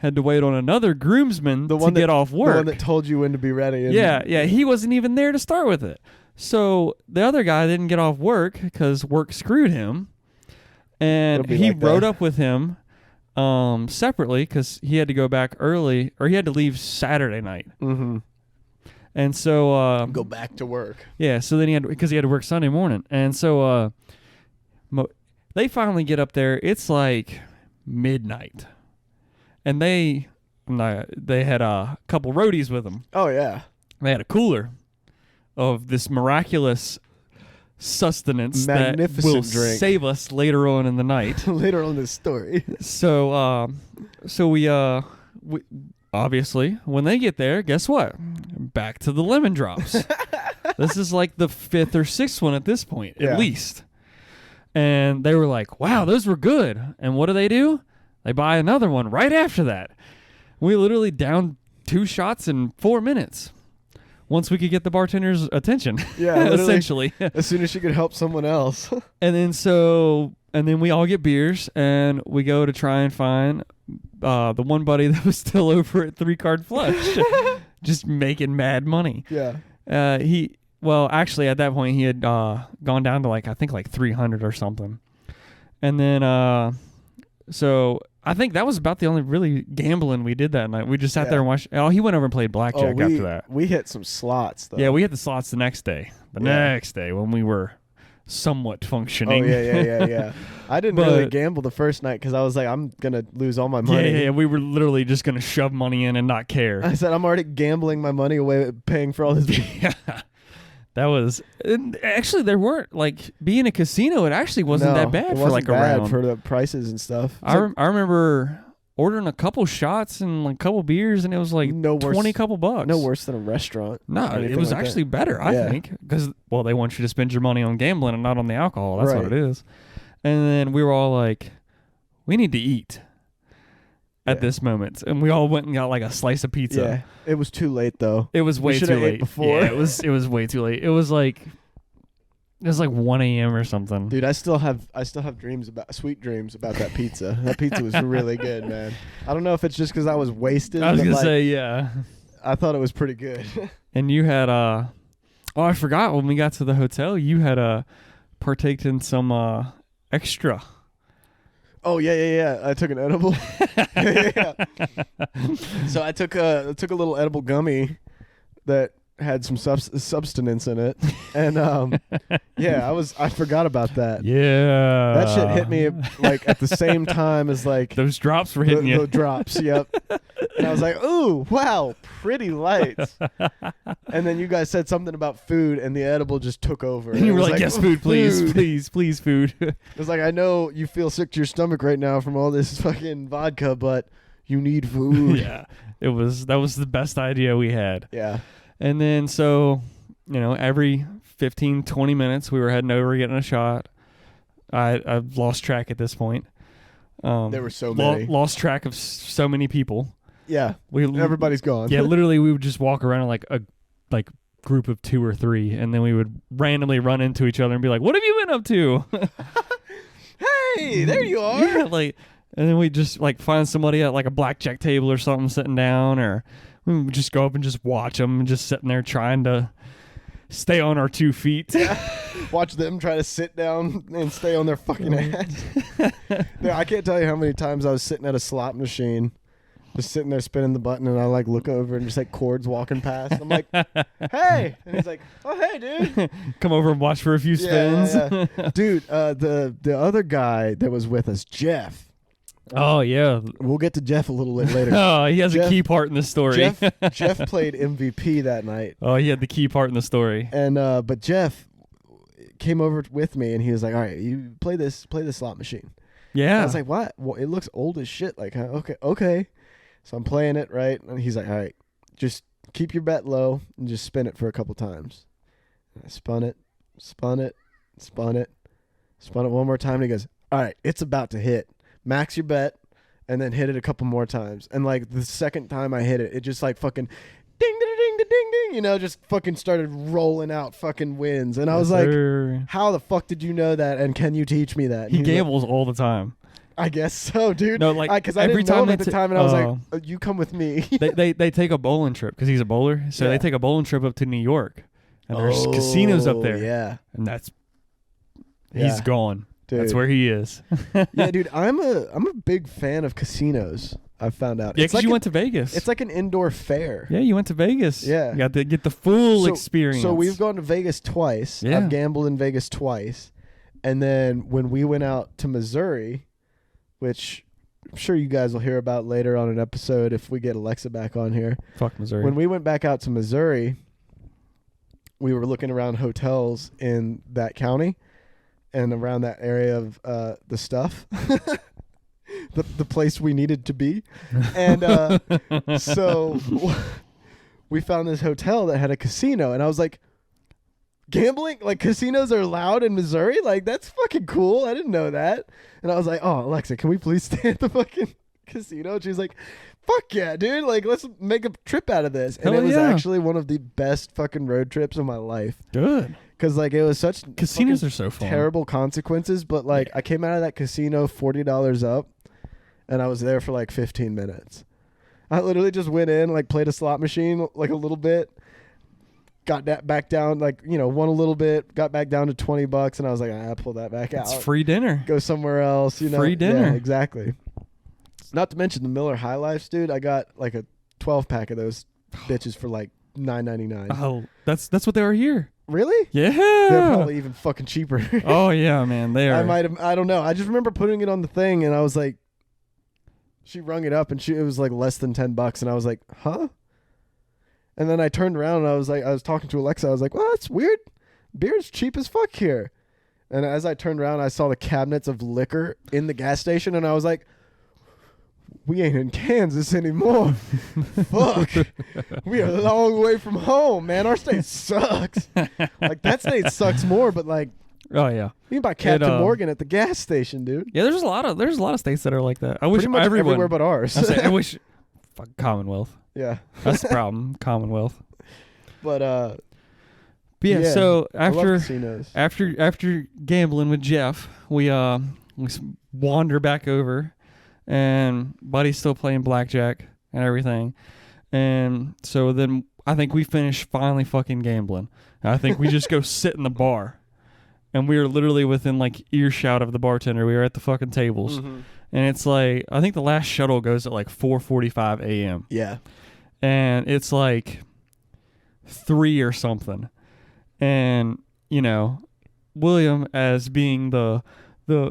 had to wait on another groomsman to get off work. The one that told you when to be ready. And yeah, he wasn't even there to start with it. So the other guy didn't get off work because work screwed him. And he rode up with him separately because he had to go back early, or he had to leave Saturday night. Mm-hmm. And so go back to work. Yeah, so then he had to work Sunday morning. And so they finally get up there. It's like midnight. And they had a couple roadies with them. Oh yeah. They had a cooler of this miraculous sustenance that will drink. save us later on in the night. Later on in the story. So we obviously, when they get there, guess what? Back to the lemon drops. This is like the 5th or 6th one at this point, at least. And they were like, wow, those were good. And what do? They buy another one right after that. We literally downed 2 shots in 4 minutes. Once we could get the bartender's attention. Yeah, essentially. As soon as she could help someone else. And then we all get beers, and we go to try and find the one buddy that was still over at 3 Card Flush, just making mad money. Yeah. Actually, at that point, he had gone down to I think 300 or something. And then, so I think that was about the only really gambling we did that night. We just sat there and watched. Oh, he went over and played blackjack after that. We hit some slots, though. Yeah, we hit the slots the next day. Next day when we were somewhat functioning. Oh, yeah. I didn't really gamble the first night because I was like, I'm going to lose all my money. Yeah, we were literally just going to shove money in and not care. I said, I'm already gambling my money away paying for all this. Yeah. That was actually there weren't being a casino. It actually wasn't that bad for a round for the prices and stuff. I remember ordering a couple shots and a couple beers, and it was $20 couple bucks. No worse than a restaurant. No, it was actually better. I think because they want you to spend your money on gambling and not on the alcohol. That's what it is. And then we were all like, we need to eat at this moment, and we all went and got a slice of pizza. Yeah, it was too late though. It was way too late. Before. Yeah, it was way too late. It was like 1 a.m. or something. Dude, I still have sweet dreams about that pizza. That pizza was really good, man. I don't know if it's just because I was wasted. I was gonna say, yeah. I thought it was pretty good. And you had I forgot when we got to the hotel, you had partaked in some extra. Oh yeah. I took an edible. Yeah. So I took a little edible gummy that had some substance in it, and I forgot about that. Yeah, that shit hit me at the same time as those drops were hitting you. The drops, yep. And I was like, ooh, wow, pretty light. And then you guys said something about food, and the edible just took over. And you were like, yes, food, please, food. It was like, I know you feel sick to your stomach right now from all this fucking vodka, but you need food. Yeah, that was the best idea we had. Yeah. And then, so, every 15, 20 minutes, we were heading over, getting a shot. I've lost track at this point. There were so many. Lost track of so many people. Yeah. Everybody's gone. Yeah, literally, we would just walk around a group of 2 or 3, and then we would randomly run into each other and be like, what have you been up to? Hey, there you are. Yeah, and then we just, find somebody at, a blackjack table or something sitting down, or we would just go up and just watch them and just sitting there trying to stay on our 2 feet. Yeah. Watch them try to sit down and stay on their fucking ass. Yeah, I can't tell you how many times I was sitting at a slot machine, just sitting there spinning the button, and I look over and just cords walking past. I'm like, hey, and he's like, oh hey, dude, come over and watch for a few spins. Yeah. Dude, the other guy that was with us, Jeff. Oh yeah, we'll get to Jeff a little bit later. Oh, he has a key part in the story. Jeff played MVP that night. Oh, he had the key part in the story. And but Jeff came over with me, and he was like, "All right, you play this slot machine." Yeah. And I was like, "What? Well, it looks old as shit." Like, okay. So I'm playing it, right? And he's like, "All right, just keep your bet low and just spin it for a couple times." And I spun it one more time, and he goes, "All right, it's about to hit. Max your bet, and then hit it a couple more times." And the second time I hit it, it just fucking ding, ding, ding, ding, ding, just fucking started rolling out fucking wins. And I was like, how the fuck did you know that? And can you teach me that? He gambles all the time. I guess so, dude. No, like because I every didn't know time him at they the ta- time, and I was like, oh. "You come with me." they take a bowling trip because he's a bowler. So Yeah. they take a bowling trip up to New York, and there's casinos up there. Yeah, And he's Yeah. gone. dude. That's where he is. Yeah, dude. I'm a big fan of casinos. I found out. Yeah, It's because like you went to Vegas. It's like an indoor fair. Yeah, you went to Vegas. Yeah. You got to get the full So- experience. So we've gone to Vegas twice. Yeah. I've gambled in Vegas twice. And then when we went out to Missouri, which I'm sure you guys will hear about later on an episode if we get Alexa back on here. Fuck Missouri. When we went back out to Missouri, we were looking around hotels in that county and around that area of the stuff. the place we needed to be. And so we found this hotel that had a casino, and I was like, gambling, like casinos are allowed in Missouri? Like, that's fucking cool. I didn't know that. And I was like, oh, Alexa, can we please stay at the fucking casino? And she's like, fuck yeah, dude. Like, let's make a trip out of this. And Hell it was yeah. actually one of the best fucking road trips of my life. Good. Because, like, it was such Casinos fucking are so fun. terrible consequences. But, like, I came out of that casino $40 up, and I was there for, like, 15 minutes. I literally just went in, like, played a slot machine, like, a little bit. Got that back down, like, you know, won a little bit, got back down to $20, and I was like, I pull that back out. It's free dinner. Go somewhere else, you know. Free dinner. Yeah, exactly. Not to mention the Miller High Lifes, dude. I got like a 12-pack of those bitches for like $9.99. Oh, that's what they are here. Really? Yeah. They're probably even fucking cheaper. Oh yeah, man. They are. I don't know. I just remember putting it on the thing, and I was like, she rung it up, and it was like less than $10, and I was like, huh? And then I turned around and I was talking to Alexa. I was like, well, that's weird. Beer's cheap as fuck here. And as I turned around, I saw the cabinets of liquor in the gas station, and I was like, we ain't in Kansas anymore. Fuck. We are a long way from home, man. Our state sucks. Like, that state sucks more, but like, Oh yeah. you can buy Captain Morgan at the gas station, dude. Yeah. There's a lot of states that are like that. I wish Pretty much everyone. everywhere but ours. I wish. Fuck Commonwealth. Yeah. That's the problem. Commonwealth. But But yeah. Yeah, So I love after casinos. after gambling with Jeff, we wander back over, and Buddy's still playing blackjack and everything, and so then I think we finish finally fucking gambling. And I think we just go sit in the bar, and we were literally within like earshot of the bartender. We were at the fucking tables, and it's like I think the last shuttle goes at like 4:45 a.m. Yeah. and it's like 3 or something. And, you know, William, as being the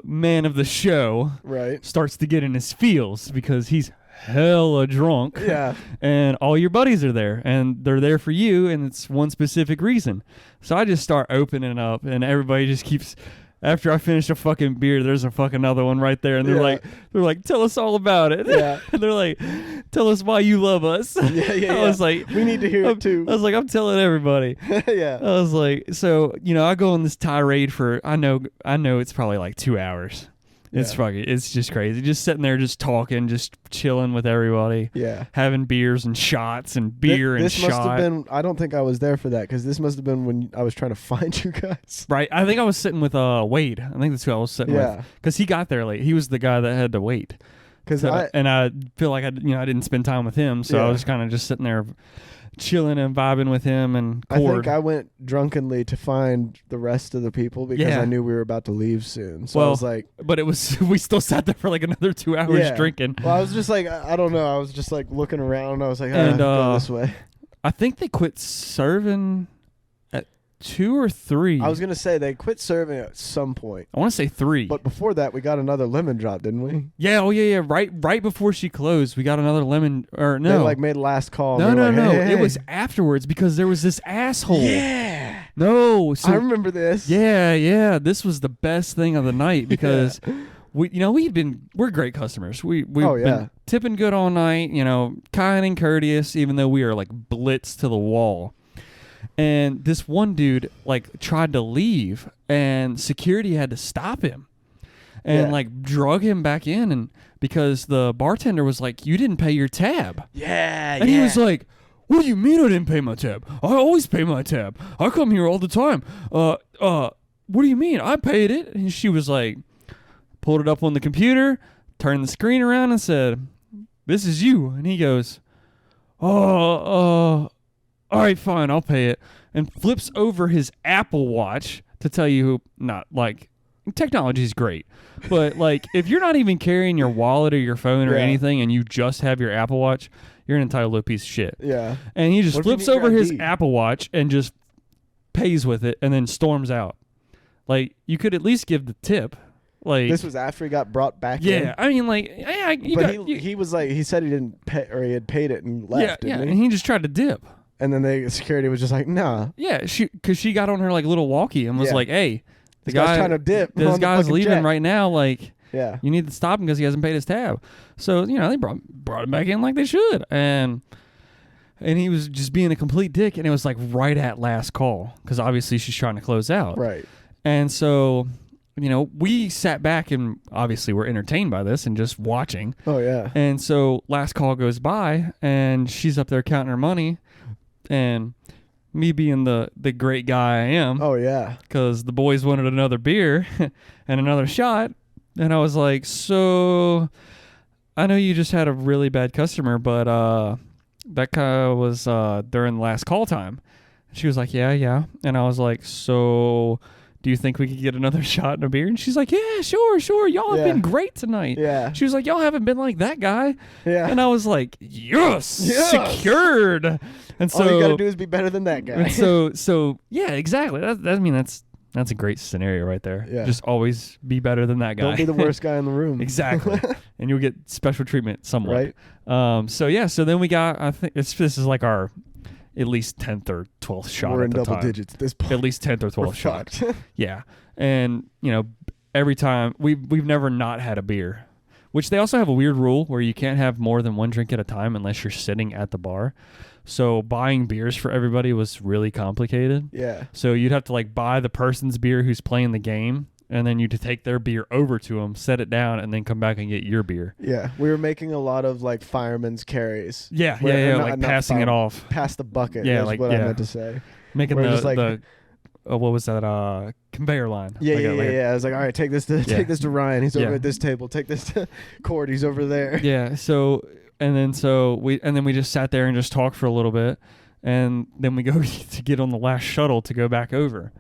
man of the show, Right. starts to get in his feels because he's hella drunk. Yeah. And all your buddies are there, and they're there for you, and it's one specific reason. So I just start opening up, and everybody just keeps... After I finish a fucking beer, there's a fucking another one right there, and they're like, tell us all about it. Yeah. And they're like, tell us why you love us. Yeah. I was like, we need to hear it too. I was like, I'm telling everybody. Yeah. I was like, so, you know, I go on this tirade for, I know it's probably like 2 hours. It's Yeah. it's just crazy. Just sitting there, just talking, just chilling with everybody, Yeah. having beers and shots and beer and this shot. must have been, I don't think I was there for that, because this must have been when I was trying to find you guys. Right. I think I was sitting with Wade. I think that's who I was sitting Yeah. with. Because he got there late. He was the guy that had to wait. Because So, I and I feel like I didn't spend time with him, so I Yeah. was kind of just sitting there chilling and vibing with him and Cord. think I went drunkenly to find the rest of the people because Yeah. I knew we were about to leave soon. So I Well, was like, But it was we still sat there for like another 2 hours Yeah. drinking. well, I was just like, I don't know. I was just like looking around. I was like, And, go this way. I think they quit serving at 2 or 3. I was going to say they quit serving at some point. I want to say 3. But before that, we got another lemon drop, didn't we? yeah, oh yeah. Right before she closed, we got another lemon. Or no, They like made last call. no, and they no, were no. like, hey, It hey. was afterwards because there was this asshole. Yeah. No, so I remember this. yeah. This was the best thing of the night because we're great customers. We've Oh, yeah. been tipping good all night. You know, kind and courteous, even though we are like blitzed to the wall. And this one dude like tried to leave, and security had to stop him and Yeah. like drug him back in, and because the bartender was like, "You didn't pay your tab," Yeah. and he was like, "What do you mean I didn't pay my tab? I always pay my tab. I come here all the time. What do you mean? I paid it." And she was like, pulled it up on the computer, turned the screen around and said, "This is you." And he goes, all right, fine, I'll pay it. And flips over his Apple Watch to tell you, not like, technology is great, but like, if you're not even carrying your wallet or your phone or anything and you just have your Apple Watch, you're an entitled little piece of shit. Yeah. And he just What if you flips need your over his ID? Apple Watch and just pays with it and then storms out. Like, you could at least give the tip. Like, This was after he got brought back in. yeah, I mean, like, yeah, you But got, he was like, he said he didn't pay, or he had paid it and left, yeah, didn't and he? he just tried to dip. And then the security was just like, nah. Yeah, because she got on her like little walkie and was Yeah. like, "Hey, the This guy's guy, trying to dip. this on the guy's fucking leaving jet." right now. Like, Yeah. you need to stop him because he hasn't paid his tab." So they brought him back in like they should, and he was just being a complete dick. And it was like right at last call because obviously she's trying to close out, Right. and so we sat back and obviously we're entertained by this and just watching. Oh, yeah. And so last call goes by and she's up there counting her money, and me being the great guy I am, Oh, yeah. because the boys wanted another beer and another shot, and I was like, "So I know you just had a really bad customer, but that guy was during the last call time." She was like, yeah, and I was like, "So do you think we could get another shot and a beer?" And she's like, "Yeah, sure. Y'all have Yeah. been great tonight." Yeah. She was like, "Y'all haven't been like that guy." Yeah. And I was like, yes, Yes. secured. And so All you got to do is be better than that guy. and so yeah, exactly. That's a great scenario right there. Yeah. Just always be better than that guy. Don't be the worst guy in the room. Exactly. And you'll get special treatment somewhat. Right? So then we got, I think this is like our at least 10th or 12th shot We're at in the double time. digits at this point. At least 10th or 12th We're shot. fucked. Yeah. And every time we've never not had a beer, which they also have a weird rule where you can't have more than one drink at a time unless you're sitting at the bar. So buying beers for everybody was really complicated. Yeah. So you'd have to like buy the person's beer who's playing the game, and then you'd take their beer over to them, set it down, and then come back and get your beer. Yeah. We were making a lot of like fireman's carries. Yeah, Where- like not passing it fire- off, Past the bucket. Yeah, is like, what I yeah. meant to say. making We're the just like- what was that conveyor line? Yeah, Like a- yeah. I was like, all right, take this to Ryan. He's over Yeah. at this table. Take this to Cord. He's over there. Yeah. So we just sat there and just talked for a little bit, and then we go to get on the last shuttle to go back over.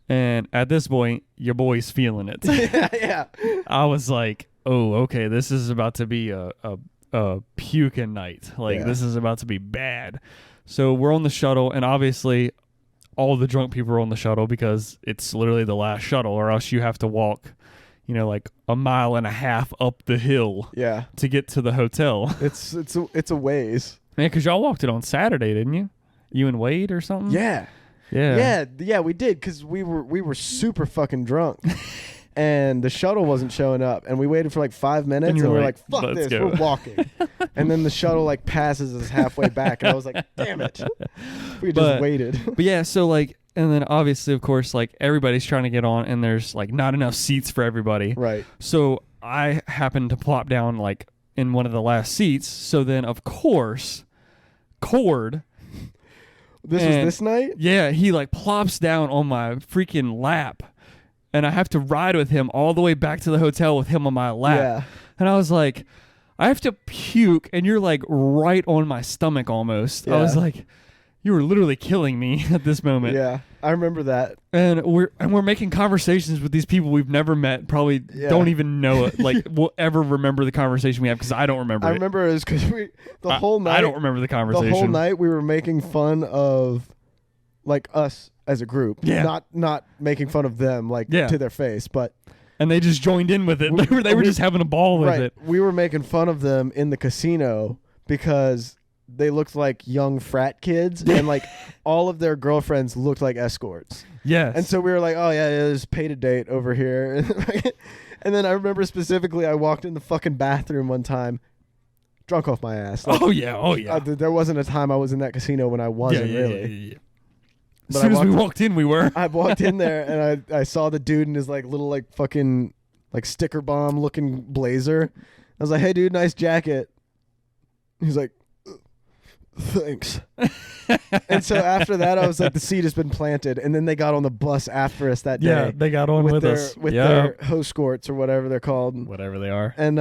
And at this point, your boy's feeling it. Yeah. I was like, "Oh, okay, this is about to be a puking night. Like, Yeah. this is about to be bad." So we're on the shuttle, and obviously all the drunk people are on the shuttle because it's literally the last shuttle, or else you have to walk, like a mile and a half up the hill Yeah. to get to the hotel. It's a ways. Man, because y'all walked it on Saturday, didn't you? You and Wade or something? Yeah. Yeah. Yeah, we did because we were super fucking drunk. And the shuttle wasn't showing up, and we waited for like 5 minutes, And and you we were were like, like, "Fuck "Let's this, go." we're walking." And then the shuttle like passes us halfway back, and I was like, "Damn it, we just But- waited." But yeah, so like, and then obviously, of course, like everybody's trying to get on, and there's like not enough seats for everybody. Right. So I happened to plop down like in one of the last seats. So then, of course, Cord, This was And- this night. yeah, he like plops down on my freaking lap, and I have to ride with him all the way back to the hotel with him on my lap. Yeah. And I was like, I have to puke, and you're like right on my stomach almost. I was Yeah. like, you were literally killing me at this moment. Yeah, I remember that. And we're making conversations with these people we've never met, probably Yeah. don't even know it. Like we'll ever remember the conversation we have because I don't remember I it. remember it was because the whole night. I don't remember the The conversation. whole night we were making fun of, like, us as a group. Yeah. Not making fun of them like Yeah. to their face, but And they just joined in with it. They were just having a ball with right. it. We were making fun of them in the casino because they looked like young frat kids, and like all of their girlfriends looked like escorts. Yes. And so we were like, "Oh yeah, there's pay to date over here." And then I remember specifically, I walked in the fucking bathroom one time, drunk off my ass. Like, oh yeah. there wasn't a time I was in that casino when I wasn't really. Yeah. But As I soon as we walked- walked in, we were. I walked in there and I saw the dude in his like little like fucking like sticker bomb looking blazer. I was like, "Hey dude, nice jacket." He's like, thanks. And so after that, I was like, the seed has been planted. And then they got on the bus after us that day. Yeah, they got on with their, us. with Yep. their hoscorts or whatever they're called. Whatever they are. And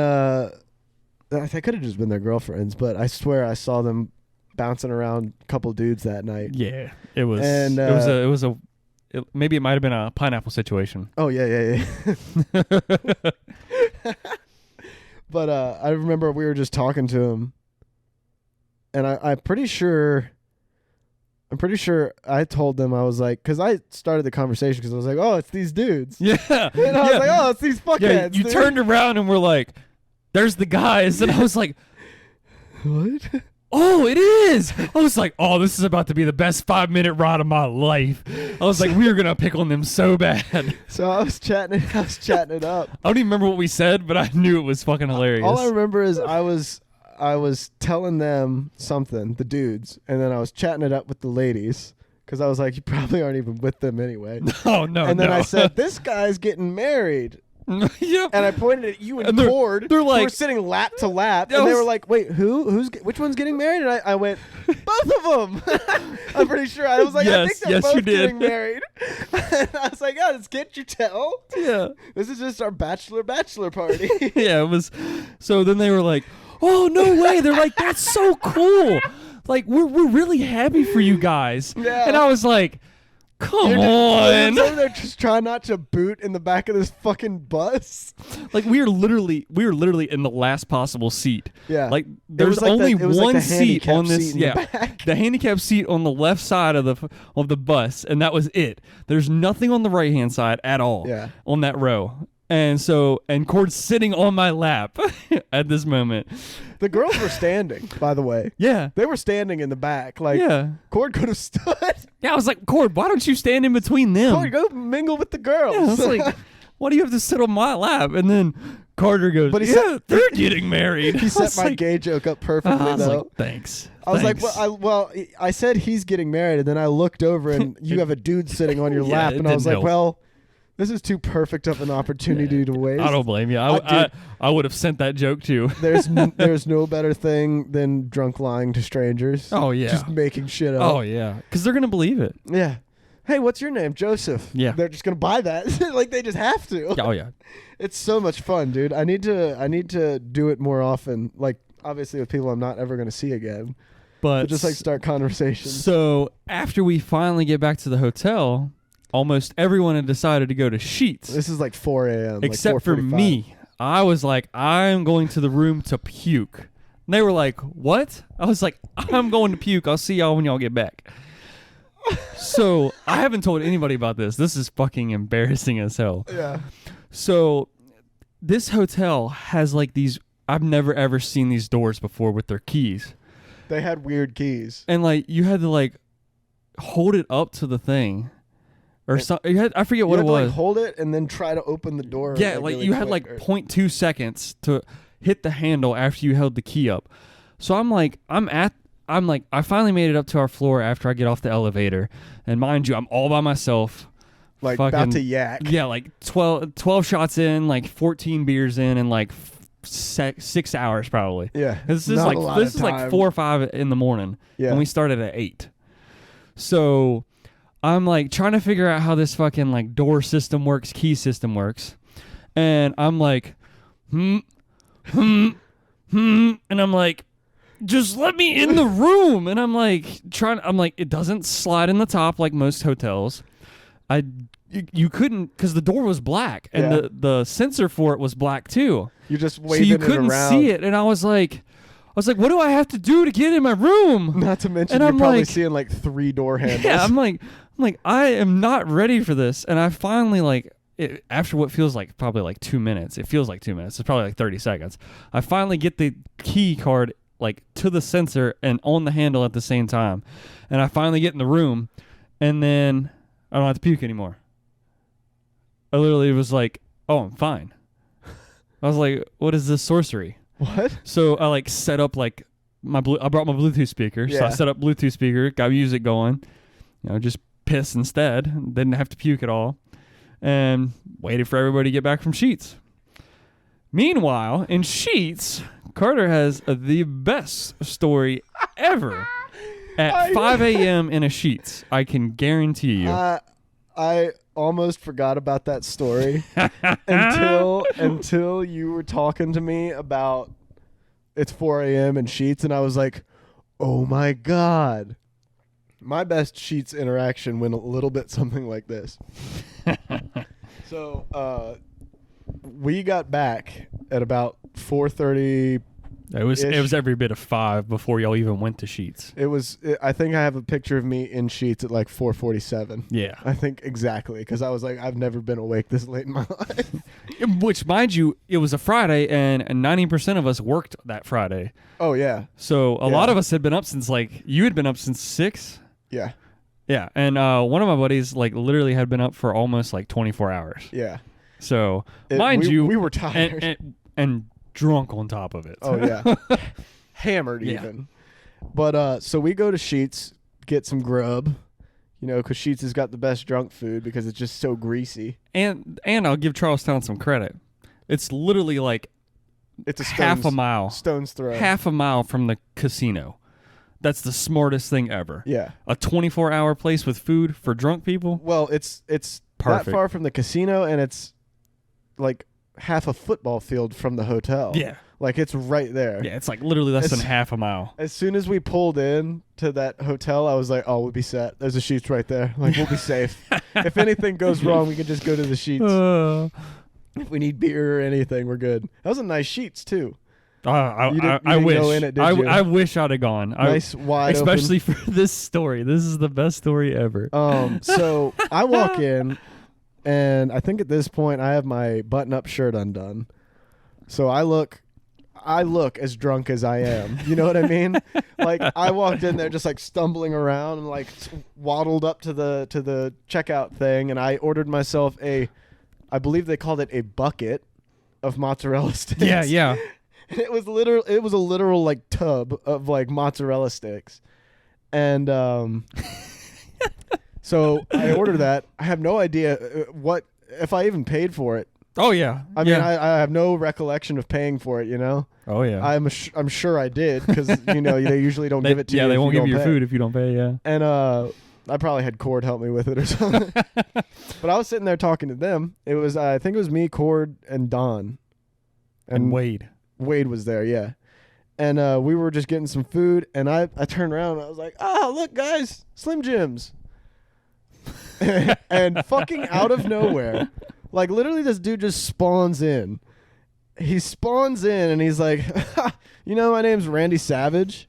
they could have just been their girlfriends, but I swear I saw them bouncing around a couple dudes that night. Yeah, it was. And, Maybe it might have been a pineapple situation. Oh yeah. But I remember we were just talking to him, and I'm pretty sure I told them, I was like, because I started the conversation because I was like, oh, it's these dudes. Yeah. And I was like, oh, it's these fuckheads. Yeah, you dude. turned around and were like, there's the guys. And I was like, What? oh, it is. I was like, oh, this is about to be the best 5-minute ride of my life. I was like, we are going to pick on them so bad. So I was chatting it up. I don't even remember what we said, but I knew it was fucking hilarious. All I remember is I was telling them something, the dudes, and then I was chatting it up with the ladies because I was like, you probably aren't even with them anyway. Oh, no, And then no. I said, this guy's getting married. Yep. And I pointed at you and, And they're- Cord. they're who were like- sitting lap to lap, That and they was- were like, "Wait, which one's getting married?" And I went, "Both of them." I'm pretty sure. I was like, "I think Yes, they're yes, both you did. getting married." And I was like, "Oh, let's get your tell. Yeah. This is just our bachelor party." Yeah, it was. So then they were like, oh, no way. They're like, that's so cool. Like, we're really happy for you guys. Yeah. And I was like, come You're on. just over there just trying not to boot in the back of this fucking bus. Like, we were literally in the last possible seat. Yeah. Like, It there's was like only it was like one the seat handicap on this. seat in the Yeah. back. The handicap seat on the left side of the bus, and that was it. There's nothing on the right hand side at all. Yeah. On that row. And Cord's sitting on my lap at this moment. The girls were standing, by the way. Yeah. They were standing in the back. Like, Yeah. Cord could have stood. Yeah, I was like, Cord, why don't you stand in between them? Cord, go mingle with the girls. Yeah, I was like, why do you have to sit on my lap? And then Carter goes, But he yeah, said- they're getting married. he I set was my like, gay joke up perfectly, I was though. like, thanks. I was Thanks. like, I said he's getting married, and then I looked over, and you have a dude sitting on your Yeah, lap, it and I was didn't like, help. well, this is too perfect of an opportunity to waste. I don't blame you. Dude. I would have sent that joke too. There's no better thing than drunk lying to strangers. Oh, yeah. Just making shit up. Oh, yeah. Because they're going to believe it. Yeah. Hey, what's your name? Joseph. Yeah. They're just gonna buy that. Like they just have to. Oh, yeah. It's so much fun, dude. I need to do it more often. Like obviously with people I'm not ever gonna see again. But Just like start conversations. so after we finally get back to the hotel, almost everyone had decided to go to Sheets. This is like 4 a.m. Except like for 4:45. me. I was like, I'm going to the room to puke. And they were like, what? I was like, I'm going to puke. I'll see y'all when y'all get back. So I haven't told anybody about this. This is fucking embarrassing as hell. Yeah. So this hotel has like these, I've never ever seen these doors before with their keys. They had weird keys. And like you had to like hold it up to the thing. Or something. I forget what You it had to, was. like, hold it and then try to open the door. Yeah, like really you had quick, like or- 0.2 seconds to hit the handle after you held the key up. So I'm like, I finally made it up to our floor after I get off the elevator. And mind you, I'm all by myself. like fucking- about to yak. Yeah, like 12 shots in, like 14 beers in, and like 6 hours probably. Yeah. This is Not like a lot this of is like time. 4 or 5 in the morning. Yeah. And we started at 8. So I'm like trying to figure out how this fucking like door system works, key system works. And I'm like, and I'm like, just let me in the room. And I'm like it doesn't slide in the top like most hotels. You couldn't, because the door was black and Yeah. the sensor for it was black too. You're just So waving you it couldn't around. see it. And I was like, what do I have to do to get in my room? Not to mention And you're I'm probably like- seeing like 3 door handles. Yeah, I'm like, I am not ready for this. And I finally after what feels like probably like 2 minutes, it feels like 2 minutes. It's probably like 30 seconds. I finally get the key card like to the sensor and on the handle at the same time. And I finally get in the room and then I don't have to puke anymore. I literally was like, oh, I'm fine. I was like, what is this sorcery? What? So I like set up like I brought my Bluetooth speaker. So I Yeah. set up Bluetooth speaker, got music going, just piss instead. Didn't have to puke at all. And waited for everybody to get back from Sheets. Meanwhile, in Sheets, Carter has the best story ever. At 5 a.m. in a sheets, I can guarantee you. I almost forgot about that story until you were talking to me about it's 4 a.m. in sheets, and I was like, oh my God. My best sheets interaction went a little bit something like this. So we got back at about 4:30. It was every bit of 5 before y'all even went to sheets. I think I have a picture of me in sheets at like 4:47. Yeah. I think exactly, because I was like, I've never been awake this late in my life. Which, mind you, it was a Friday, and 90% of us worked that Friday. Oh, yeah. So a lot of us had been up since, like, you had been up since 6. Yeah. Yeah, and one of my buddies, like, literally had been up for almost, like, 24 hours. Yeah. So, mind you, we were tired. And drunk on top of it. Oh, yeah. Hammered even. But so we go to Sheets, get some grub, because Sheets has got the best drunk food because it's just so greasy. And I'll give Charlestown some credit. It's literally like it's half a mile. Stone's throw. Half a mile from the casino. That's the smartest thing ever. Yeah. A 24-hour place with food for drunk people? Well, it's perfect. Not far from the casino, and it's like half a football field from the hotel. Yeah. Like, it's right there. Yeah, it's like literally less than half a mile. As soon as we pulled in to that hotel, I was like, oh, we'll be set. There's a Sheets right there. Like, we'll be safe. If anything goes wrong, we can just go to the Sheets. If we need beer or anything, we're good. That was a nice Sheets, too. I didn't wish. Go in it, did you? I wish I'd have gone. Nice, wide especially open. for this story. This is the best story ever. So I walk in, and I think at this point I have my button-up shirt undone. So I look as drunk as I am. You know what I mean? Like, I walked in there just like stumbling around and like waddled up to the checkout thing, and I ordered myself I believe they called it a bucket of mozzarella sticks. Yeah. It was a literal like tub of like mozzarella sticks. And so I ordered that. I have no idea what if I even paid for it. Oh yeah. I mean, I have no recollection of paying for it, Oh yeah. I'm sure I did, because they usually don't give it to you. Yeah, they won't give you your pay. food if you don't pay, yeah. And I probably had Cord help me with it or something. But I was sitting there talking to them. It was I think it was me, Cord, and Don. And Wade. Wade was there, yeah. And we were just getting some food, and I turned around and I was like, oh, look, guys, Slim Jims. And fucking out of nowhere, like literally this dude just spawns in. He spawns in and he's like, my name's Randy Savage.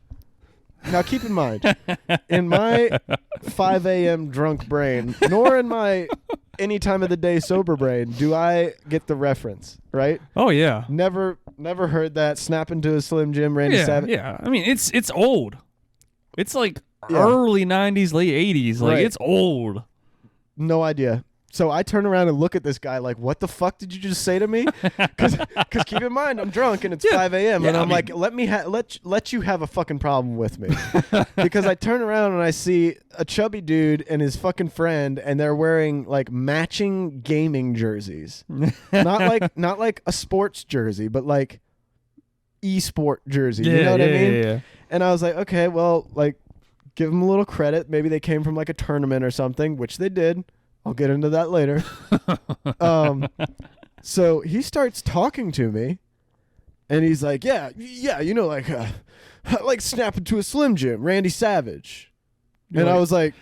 Now keep in mind, in my 5 a.m. drunk brain, nor in my any time of the day sober brain, do I get the reference, right? Oh yeah. Never heard that. Snap into a Slim Jim, Randy Savage. Yeah. I mean, it's old. It's like early 90s, late 80s. Like, it's old. No idea. So I turn around and look at this guy like, what the fuck did you just say to me? Because keep in mind, I'm drunk and it's 5 a.m. and I'm like, let you have a fucking problem with me. Because I turn around and I see a chubby dude and his fucking friend, and they're wearing like matching gaming jerseys. not like a sports jersey, but like e-sport jersey. You know what I mean? Yeah. And I was like, okay, well, like, give them a little credit. Maybe they came from like a tournament or something, which they did. I'll get into that later. So he starts talking to me, and he's like, yeah, like, I like snapping to a Slim Jim, Randy Savage. You're and like, I was like,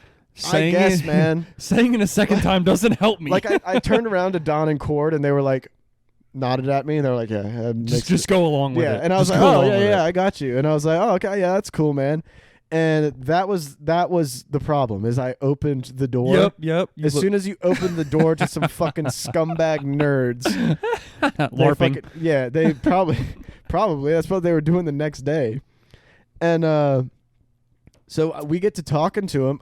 I guess, man. Saying it a second time doesn't help me. Like, I turned around to Don and Cord, and they were like, nodded at me, and they're like, yeah. Just go along with it. Yeah, and I was like, oh, yeah, I got you. And I was like, oh, okay, yeah, that's cool, man. And that was the problem, is I opened the door. Yep. As soon as you open the door to some fucking scumbag nerds. LARPing. They probably that's what they were doing the next day. And so we get to talking to him.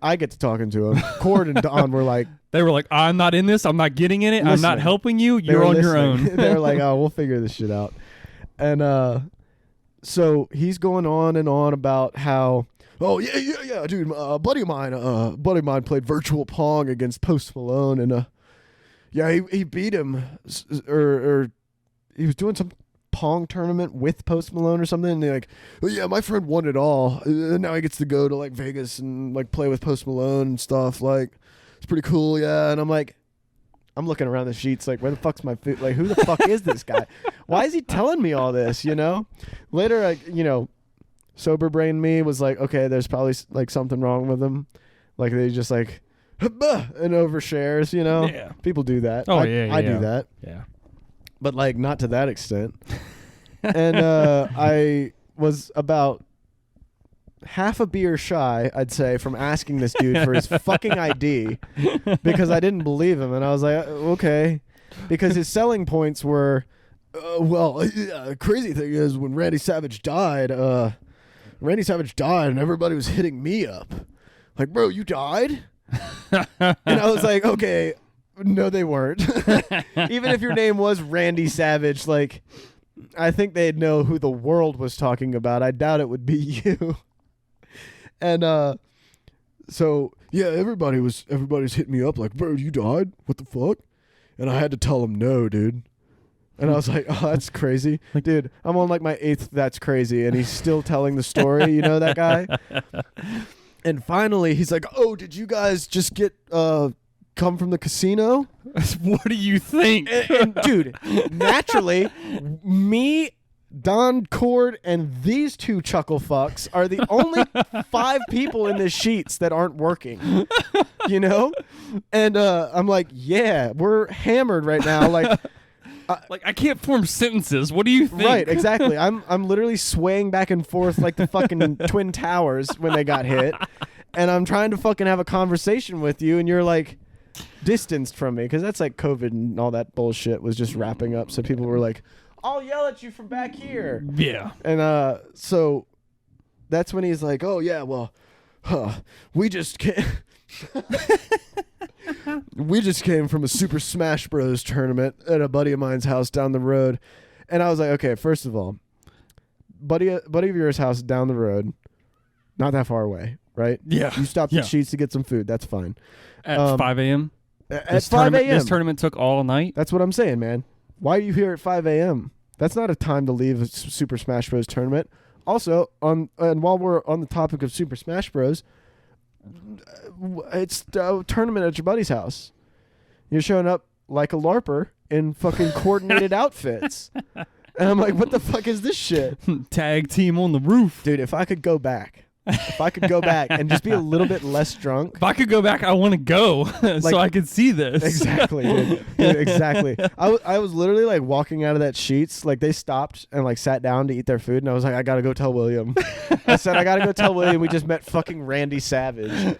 I get to talking to him. Cord and Don were like, they were like, I'm not in this. I'm not getting in it. I'm not helping you. You're on your own. They were like, oh, we'll figure this shit out. And so he's going on and on about how, oh yeah, dude, a buddy of mine played virtual Pong against Post Malone, and he beat him, or he was doing some Pong tournament with Post Malone or something, and they're like, oh, yeah, my friend won it all. Now he gets to go to like Vegas and like play with Post Malone and stuff. Like, it's pretty cool, yeah. And I'm like, I'm looking around the sheets like, where the fuck's my food? Like, who the fuck is this guy? Why is he telling me all this, you know? Later, like, you know, sober brain me was like, okay, there's probably like something wrong with him. Like, they just like, and overshares, you know? Yeah. People do that. Oh, I yeah. do that. Yeah. But like not to that extent. And I was about half a beer shy, I'd say, from asking this dude for his fucking ID because I didn't believe him. And I was like, okay. Because his selling points were, crazy thing is when Randy Savage died and everybody was hitting me up. Like, bro, you died? And I was like, okay, no, they weren't. Even if your name was Randy Savage, like, I think they'd know who the world was talking about. I doubt it would be you. And so yeah, everybody's hitting me up like, bro, you died? What the fuck? And I had to tell him no, dude. And I was like, oh, that's crazy. Like, dude, I'm on like my 8th that's crazy, and he's still telling the story, you know that guy? And finally he's like, oh, did you guys just get come from the casino? What do you think? And dude, naturally, me, Don Cord, and these two chuckle fucks are the only 5 people in the sheets that aren't working. You know? And I'm like, yeah, we're hammered right now. Like, like, I can't form sentences. What do you think? right, exactly. I'm literally swaying back and forth like the fucking Twin Towers when they got hit. And I'm trying to fucking have a conversation with you, and you're like distanced from me, because that's like COVID and all that bullshit was just wrapping up. So people were like, I'll yell at you from back here. Yeah. And so that's when he's like, oh yeah, well, we just came from a Super Smash Bros. Tournament at a buddy of mine's house down the road. And I was like, okay, first of all, buddy of yours house down the road, not that far away, right? Yeah. You stopped at Sheets to get some food. That's fine. At 5 a.m.? At 5 a.m. This tournament took all night? That's what I'm saying, man. Why are you here at 5 a.m.? That's not a time to leave a Super Smash Bros. Tournament. Also, and while we're on the topic of Super Smash Bros., it's a tournament at your buddy's house. You're showing up like a LARPer in fucking coordinated outfits. And I'm like, what the fuck is this shit? Tag team on the roof. Dude, if I could go back and just be a little bit less drunk. If I could go back, I want to go so I could see this. Exactly, dude, exactly. I was literally like walking out of that Sheets, like they stopped and like sat down to eat their food, and I was like, I gotta go tell William. I said, I gotta go tell William we just met fucking Randy Savage.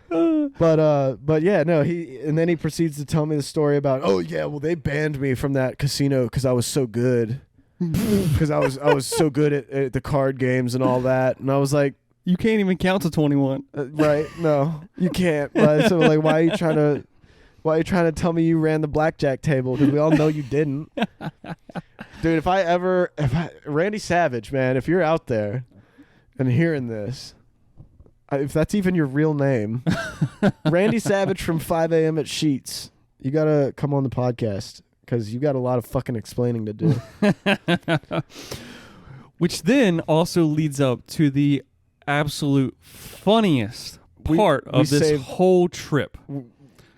But yeah, no, and then he proceeds to tell me the story about, oh yeah, well they banned me from that casino because I was so good. Because I was so good at the card games and all that, and I was like, you can't even count to 21. Right? No, you can't. So like, why are you trying to tell me you ran the blackjack table? Because we all know you didn't. Dude, Randy Savage, man, if you're out there and hearing this, if that's even your real name, Randy Savage from 5 a.m. at Sheets, you gotta come on the podcast. Because you got a lot of fucking explaining to do. Which then also leads up to the absolute funniest part of this whole trip.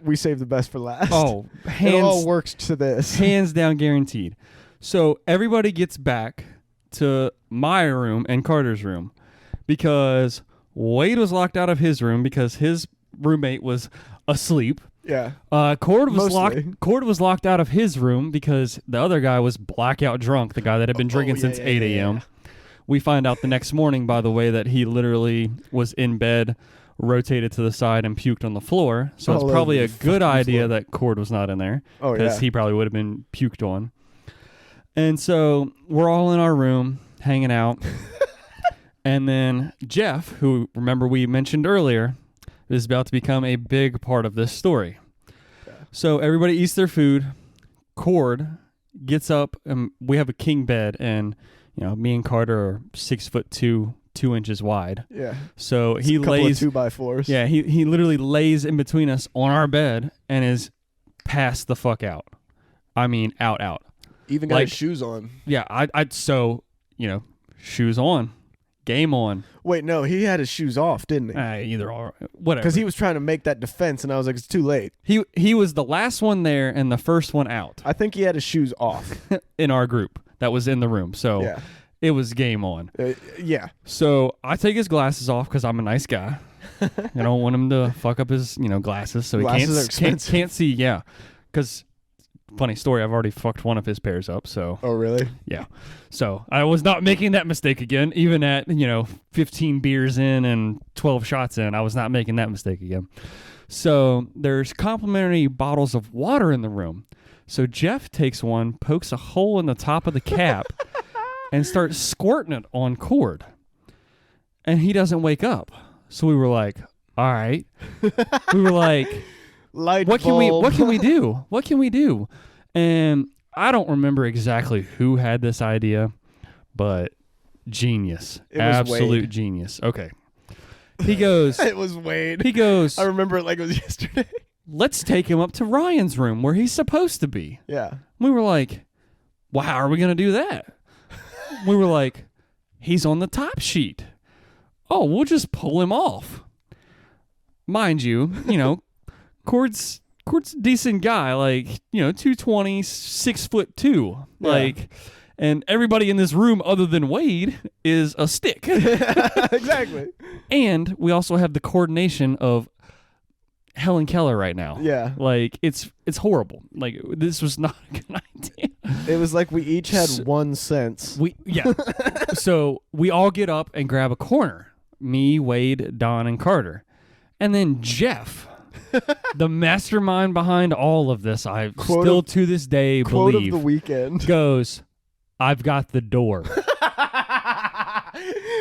We saved the best for last. Oh, it all works to this. Hands down guaranteed. So everybody gets back to my room and Carter's room because Wade was locked out of his room because his roommate was asleep. Yeah. Cord was locked out of his room because the other guy was blackout drunk, the guy that had been drinking since 8 a.m. Yeah. We find out the next morning, by the way, that he literally was in bed, rotated to the side, and puked on the floor. So it's probably a good idea that Cord was not in there because he probably would have been puked on. And so we're all in our room hanging out. And then Jeff, who, remember we mentioned earlier, is about to become a big part of this story. Yeah. So everybody eats their food. Cord gets up, and we have a king bed, and me and Carter are 6'2", 2 inches wide. Yeah. So he lays 2x4s. Yeah, he literally lays in between us on our bed and is passed the fuck out. I mean, out. Even got Like- his shoes on. Yeah, so, shoes on, game on. Wait, no, he had his shoes off, didn't he? Either or, whatever. Because he was trying to make that defense, and I was like, it's too late. He was the last one there and the first one out I think he had his shoes off. in our group that was in the room. So Yeah. it was game on. Yeah. So I take his glasses off because I'm a nice guy. I don't want him to fuck up his glasses, so Glasses are he can't expensive. can't see. Yeah, because funny story, I've already fucked one of his pairs up. So Oh, really? yeah, so I was not making that mistake again. Even at 15 beers in and 12 shots in, I was not making that mistake again. So there's complimentary bottles of water in the room. So Jeff takes one, pokes a hole in the top of the cap, and starts squirting it on Cord. And he doesn't wake up. So we were like, all right. We were like, Light what can bulb. we do? What can we do? And I don't remember exactly who had this idea, but genius. It was Absolute Wade. genius. Okay. He goes, It was Wade. he goes, I remember it like it was yesterday. let's take him up to Ryan's room where he's supposed to be. Yeah. We were like, well, how are we going to do that? We were like, he's on the top sheet. Oh, we'll just pull him off. Mind you, Cord's a decent guy, like, 220, 6'2", Yeah. like, and everybody in this room other than Wade is a stick. Exactly. And we also have the coordination of Helen Keller right now. Yeah. Like, it's horrible. Like, this was not a good idea. It was like we each had So- 1 cent. So we all get up and grab a corner. Me, Wade, Don, and Carter. And then Jeff, the mastermind behind all of this, I Quote still of- to this day Quote believe, of the weekend. goes, I've got the door.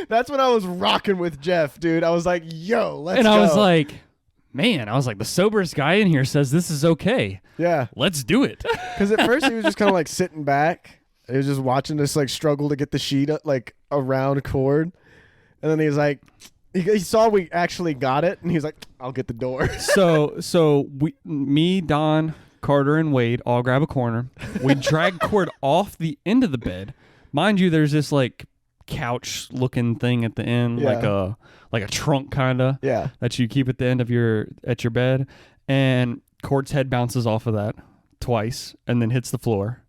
That's when I was rocking with Jeff, dude. I was like, yo, let's And go. I was like, the soberest guy in here says this is okay. yeah. Let's do it. Because at first he was just kind of like sitting back. He was just watching us like struggle to get the sheet like around Cord. And then he was like, he saw we actually got it, and he was like, I'll get the door. So me, Don, Carter, and Wade all grab a corner. We drag Cord off the end of the bed. Mind you, there's this like couch looking thing at the end, Yeah. like a trunk kind of Yeah. that you keep at the end of your bed. And Cord's head bounces off of that twice and then hits the floor.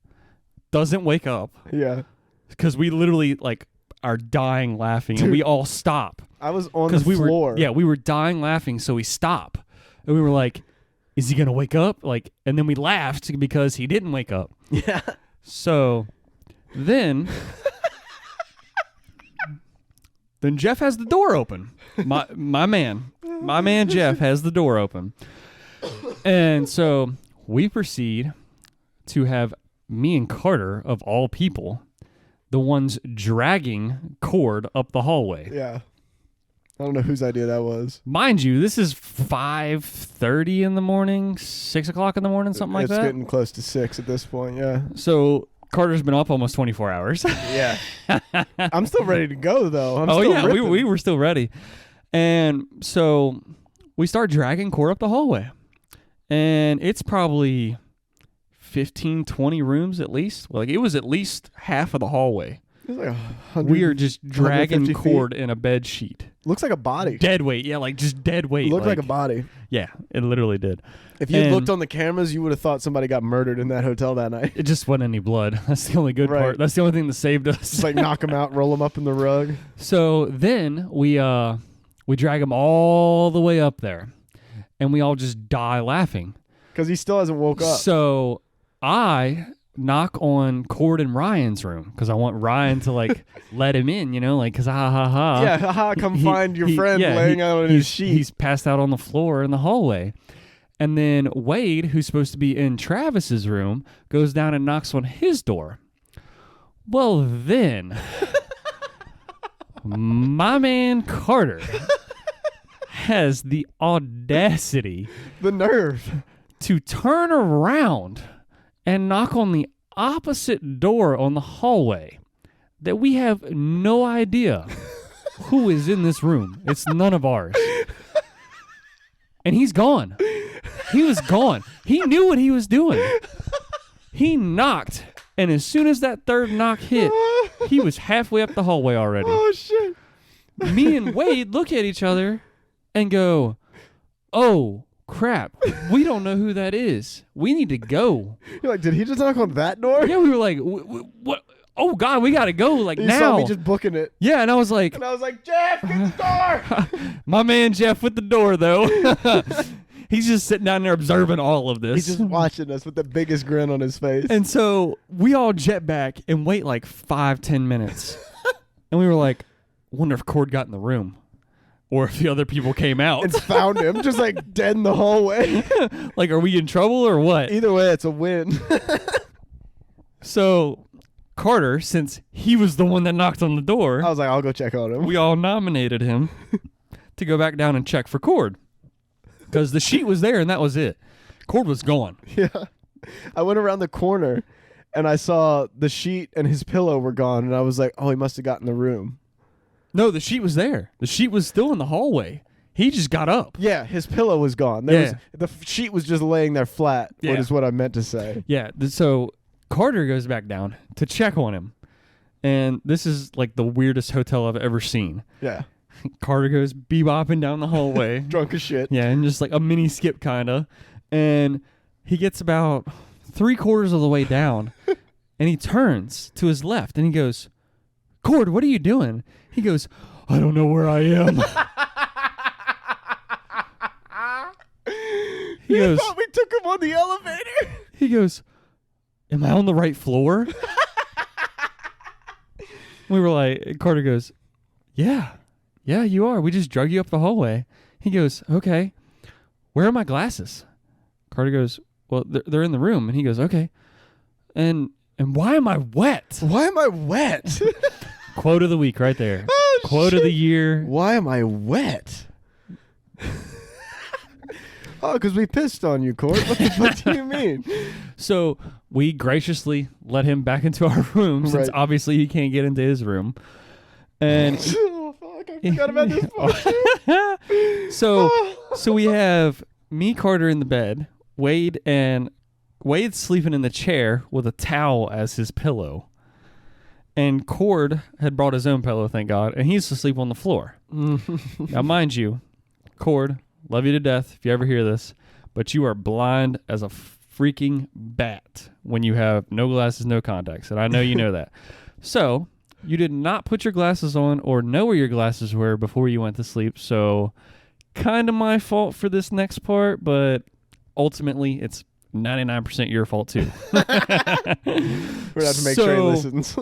Doesn't wake up Yeah. because we literally like are dying laughing, and Dude. we all stop. I was on the We floor. we were dying laughing, so we stop, and we were like, "Is he gonna wake up?" Like, and then we laughed because he didn't wake up. Yeah. So then Jeff has the door open. My man Jeff has the door open, and so we proceed to have me and Carter, of all people, the ones dragging Cord up the hallway. Yeah. I don't know whose idea that was. Mind you, this is 5:30 in the morning, 6 o'clock in the morning, something like It's that. getting close to 6 at this point, yeah. So Carter's been up almost 24 hours. Yeah. I'm still ready to go, though. I'm Oh still yeah, ripping. we were still ready. And so we start dragging Cord up the hallway. And it's probably 15, 20 rooms at least. Like, it was at least half of the hallway. It was like 100, We are just dragging 150 feet. Cord in a bed sheet. Looks like a body. Dead weight. Yeah, like just dead weight. Looked like a body. Yeah, it literally did. If you And- looked on the cameras, you would have thought somebody got murdered in that hotel that night. It just wasn't any blood. That's the only good Right. part. That's the only thing that saved us. Just like knock them out, roll them up in the rug. So then we drag him all the way up there, and we all just die laughing. Because he still hasn't woke up. So I knock on Cord and Ryan's room because I want Ryan to like let him in, like because ha ha ha. Yeah, haha, come find your friend yeah, laying out on his sheet. He's passed out on the floor in the hallway. And then Wade, who's supposed to be in Travis's room, goes down and knocks on his door. Well, then my man Carter has the audacity The nerve. to turn around and knock on the opposite door on the hallway that we have no idea who is in this room. It's none of ours. And he's gone. He was gone. He knew what he was doing. He knocked And as soon as that third knock hit, he was halfway up the hallway already. Oh, shit. Me and Wade look at each other and go, oh, crap. We don't know who that is. We need to go. You're like, did he just knock on that door? Yeah, we were like, what? Oh, God, we got to go, like, You now. saw me just booking it. Yeah, and I was like, Jeff, get the door. my man Jeff with the door, though. He's just sitting down there observing all of this. He's just watching us with the biggest grin on his face. And so we all jet back and wait like 5-10 minutes. And we were like, wonder if Cord got in the room. Or if the other people came out. And found him just like dead in the hallway. Like, are we in trouble or what? Either way, it's a win. So Carter, since he was the one that knocked on the door, I was like, I'll go check on him. we all nominated him to go back down and check for Cord. Because the sheet was there and that was it. Cord was gone. Yeah. I went around the corner and I saw the sheet and his pillow were gone. And I was like, oh, he must have gotten the room. No, the sheet was there. The sheet was still in the hallway. He just got up. Yeah, his pillow was gone. The sheet was just laying there flat, Yeah. is what I meant to say. Yeah, so Carter goes back down to check on him. And this is like the weirdest hotel I've ever seen. Yeah. Carter goes bebopping down the hallway. Drunk as shit. Yeah, and just like a mini skip kind of. And he gets about 3/4 of the way down. And he turns to his left and he goes, Cord, what are you doing? He goes, I don't know where I am. He goes, thought we took him on the elevator. He goes, am I on the right floor? We were like, Carter goes, yeah, you are. We just drug you up the hallway. He goes, okay, where are my glasses? Carter goes, well, they're in the room. And he goes, okay. And why am I wet? Why am I wet? Quote of the week right there. Oh, Quote of the year. Why am I wet? Oh, because we pissed on you, Cord. What the fuck do you mean? So we graciously let him back into our room since Right. obviously he can't get into his room. And Oh, fuck. I forgot about this part. so we have me, Carter in the bed, Wade's sleeping in the chair with a towel as his pillow. And Cord had brought his own pillow, thank God, and he's asleep on the floor. Now, mind you, Cord, love you to death if you ever hear this, but you are blind as a freaking bat when you have no glasses, no contacts, and I know you know that. So you did not put your glasses on or know where your glasses were before you went to sleep, so kind of my fault for this next part, but ultimately it's 99% your fault too. We're going to have to make sure he listens.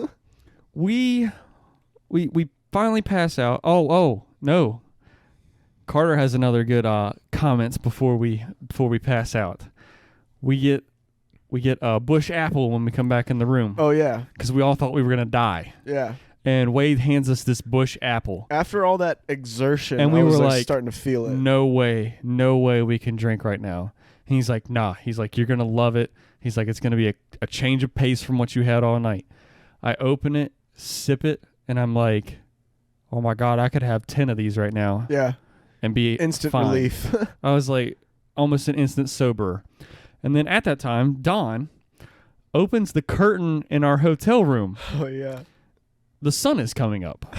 We finally pass out. Oh no. Carter has another good comments before we pass out. We get a bush apple when we come back in the room. Oh, yeah. Because we all thought we were gonna die. Yeah. And Wade hands us this bush apple. After all that exertion, And we I was were like like, starting to feel it. No way we can drink right now. And he's like, nah. He's like, you're gonna love it. He's like, it's gonna be a change of pace from what you had all night. I open it, sip it, and I'm like, oh my God, I could have 10 of these right now. Yeah. And be Instant fine. relief. I was like almost an instant sober. And then at that time, Dawn opens the curtain in our hotel room. Oh, yeah. The sun is coming up,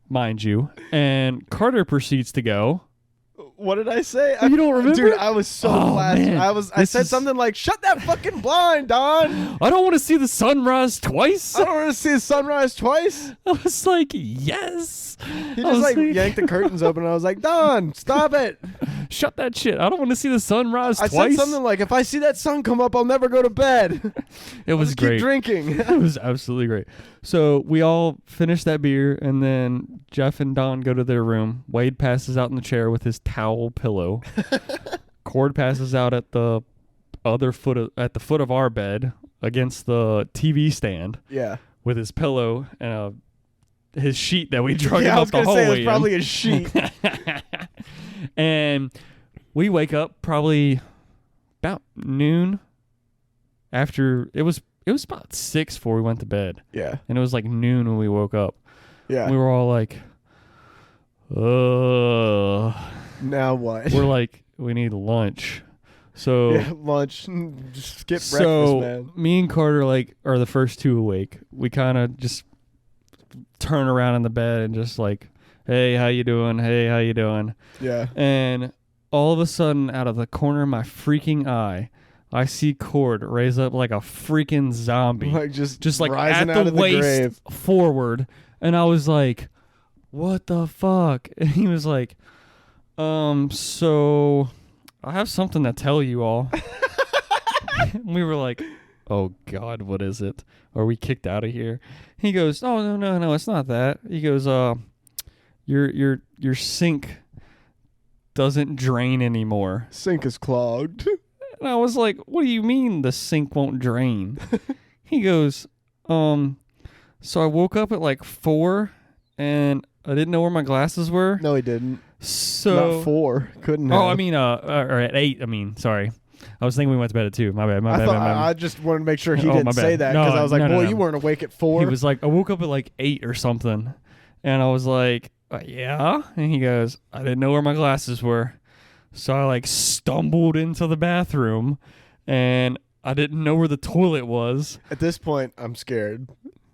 mind you. And Carter proceeds to go, What did I say? You don't remember? Dude, I was so blasted. Man. I said something like, shut that fucking blind, Don. I don't want to see the sunrise twice. I don't want to see the sunrise twice. I was like, yes. He just like yanked the curtains open and I was like, Don, stop it. Shut that shit. I don't want to see the sunrise I twice. said something like, if I see that sun come up, I'll never go to bed. It was Just great. keep drinking. It was absolutely great. So we all finished that beer, and then Jeff and Don go to their room. Wade passes out in the chair with his towel pillow. Cord passes out at the foot of our bed against the TV stand. Yeah. With his pillow and his sheet that we drug him I up was the going to say hallway. it was probably a sheet. And we wake up probably about noon. After it was about 6 before we went to bed. Yeah. And it was like noon when we woke up. Yeah. We were all like, Now what? we're like, we need lunch. So Yeah, lunch. Just skip so breakfast, man. me and Carter like are the first two awake. We kind of just turn around in the bed and just like, hey, how you doing? Hey, how you doing? Yeah. And all of a sudden, out of the corner of my freaking eye, I see Cord raise up like a freaking zombie, Like just like rising at out the of the waist grave. forward. And I was like, what the fuck? And he was like, so I have something to tell you all. We were like, oh God, what is it? Are we kicked out of here? He goes, oh no, it's not that. He goes, your sink doesn't drain anymore. Sink is clogged. And I was like, what do you mean the sink won't drain? He goes, so I woke up at like 4 and I didn't know where my glasses were. No, he didn't. So Not 4. Couldn't Oh, have. I mean, or at 8. I mean, sorry. I was thinking we went to bed at 2. My bad. I just wanted to make sure he Oh, didn't my say bad. that No, because I was like, no, boy, no. you weren't awake at 4. He was like, I woke up at like 8 or something. And I was like, yeah? And he goes, I didn't know where my glasses were. So I like stumbled into the bathroom and I didn't know where the toilet was. At this point, I'm scared.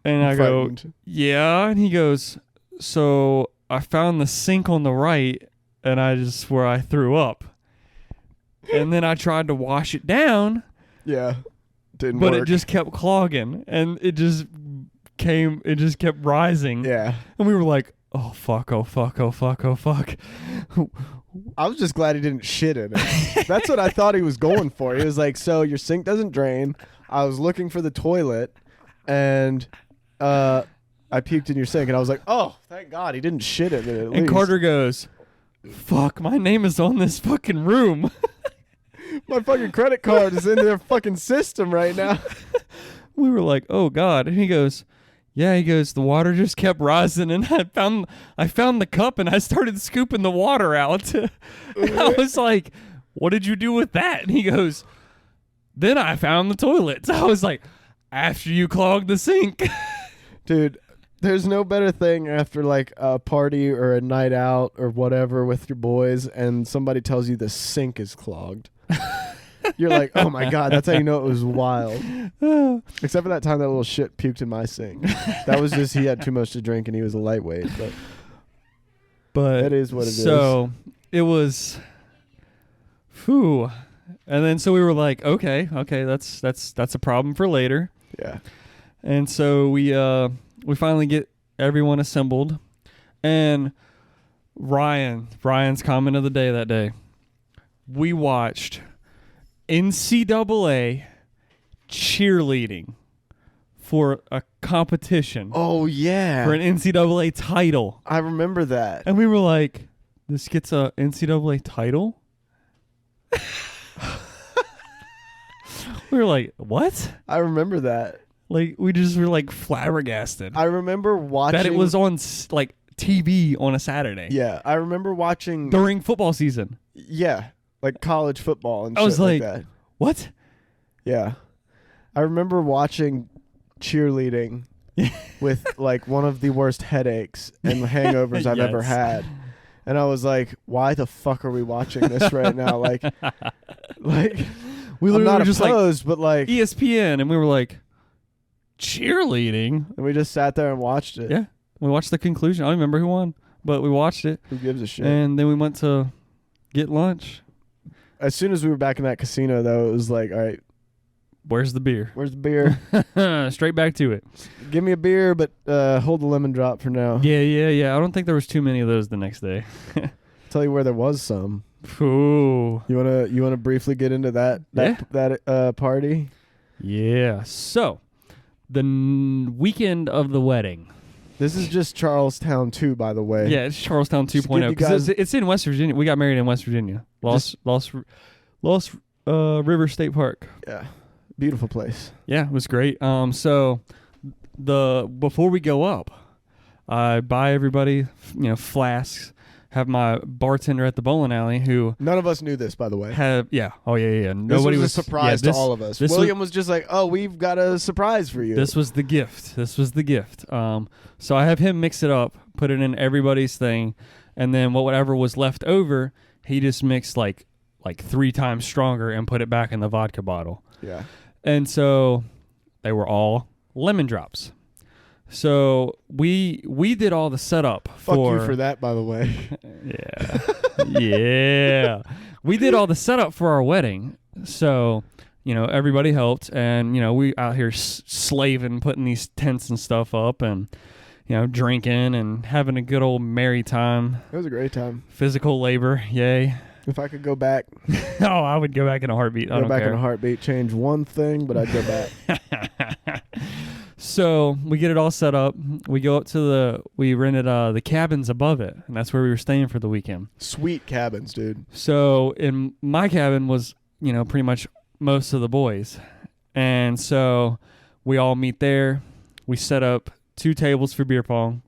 And I go, Frightened. yeah. And he goes, so I found the sink on the right and I just where I threw up. And then I tried to wash it down. Yeah. Didn't But work. it just kept clogging and it just kept rising. Yeah. And we were like, oh fuck. I was just glad he didn't shit in it. That's what I thought he was going for. He was like, so your sink doesn't drain. I was looking for the toilet and I puked in your sink. And I was like, oh, thank God he didn't shit in it at And least. Carter goes, fuck, my name is on this fucking room. My fucking credit card is in their fucking system right now. We were like, oh God. And he goes, yeah, he goes, the water just kept rising and I found the cup and I started scooping the water out. And I was like, what did you do with that? And he goes, then I found the toilet. So I was like, after you clogged the sink. Dude, there's no better thing after like a party or a night out or whatever with your boys and somebody tells you the sink is clogged. You're like, oh my God, that's how you know it was wild. Except for that time that little shit puked in my sink. That was just he had too much to drink and he was a lightweight. But it is what it is. So it was, whew. And then so we were like, okay, that's a problem for later. Yeah. And so we finally get everyone assembled, and Ryan's comment of the day that day. We watched NCAA cheerleading for a competition Oh yeah. for an NCAA title. I remember that. And we were like, this gets a NCAA title? We were like, what? I remember that. Like, we just were like flabbergasted I remember watching that it was on like TV on a Saturday. Yeah, I remember watching During football season. yeah, like college football and I shit was like like, that. what? Yeah. I remember watching cheerleading with like one of the worst headaches and hangovers I've ever Yes. had. And I was like, why the fuck are we watching this right now? Like We I'm literally not were just like opposed, but like ESPN, and we were like, cheerleading? and we just sat there and watched it. Yeah. We watched the conclusion. I don't remember who won, but we watched it. Who gives a shit? And then we went to get lunch. As soon as we were back in that casino though, it was like, all right, Where's the beer? where's the beer? Straight back to it. Give me a beer, but hold the lemon drop for now. Yeah. I don't think there was too many of those the next day. Tell you where there was some. Ooh. You wanna briefly get into that party? Yeah. So, the weekend of the wedding. This is just Charlestown 2, by the way. Yeah, it's Charlestown Just 2.0 give you because guys- it's in West Virginia. We got married in West Virginia. Lost River State Park. Yeah. Beautiful place. Yeah, it was great. So before we go up, I buy everybody, flasks. Have my bartender at the bowling alley who None of us knew this, by the way. yeah. This Nobody was a surprise to all of us. this William was just like, "Oh, we've got a surprise for you." This was the gift. So I have him mix it up, put it in everybody's thing, and then whatever was left over, he just mixed like like 3 times stronger and put it back in the vodka bottle. Yeah. And so they were all lemon drops. So we did all the setup Fuck you for that, by the way. Yeah. Yeah. We did all the setup for our wedding. So, everybody helped, and, we out here slaving, putting these tents and stuff up, and, drinking and having a good old merry time. It was a great time. Physical labor. Yay. If I could go back. Oh, I would go back in a heartbeat. I don't care. In a heartbeat. Change one thing, but I'd go back. So we get it all set up. We go up to we rented the cabins above it, and that's where we were staying for the weekend. Sweet cabins, dude. So in my cabin was, pretty much most of the boys. And so we all meet there. We set up 2 tables for beer pong.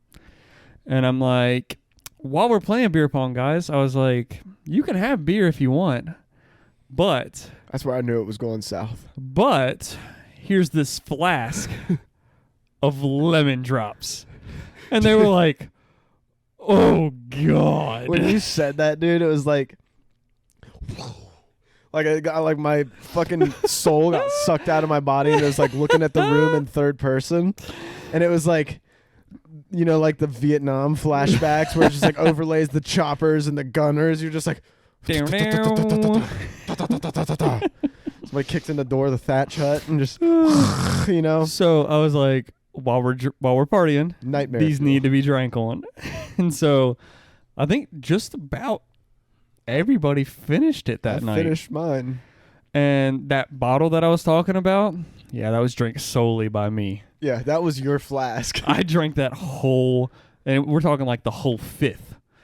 And I'm like, while we're playing beer pong, guys, I was like, you can have beer if you want, but... That's where I knew it was going south. But here's this flask of lemon drops. And they were like, oh, God. When you said that, dude, it was like I got like my fucking soul got sucked out of my body, and it was like looking at the room in third person. And it was like, like the Vietnam flashbacks where it just like overlays the choppers and the gunners. You're just like... Somebody kicks in the door of the thatch hut and just, So I was like, while we're partying, nightmare. These need to be drank on. And so I think just about everybody finished it that night. I finished mine. And that bottle that I was talking about, yeah, that was drank solely by me. Yeah, that was your flask. I drank that whole, and we're talking like the whole 5th.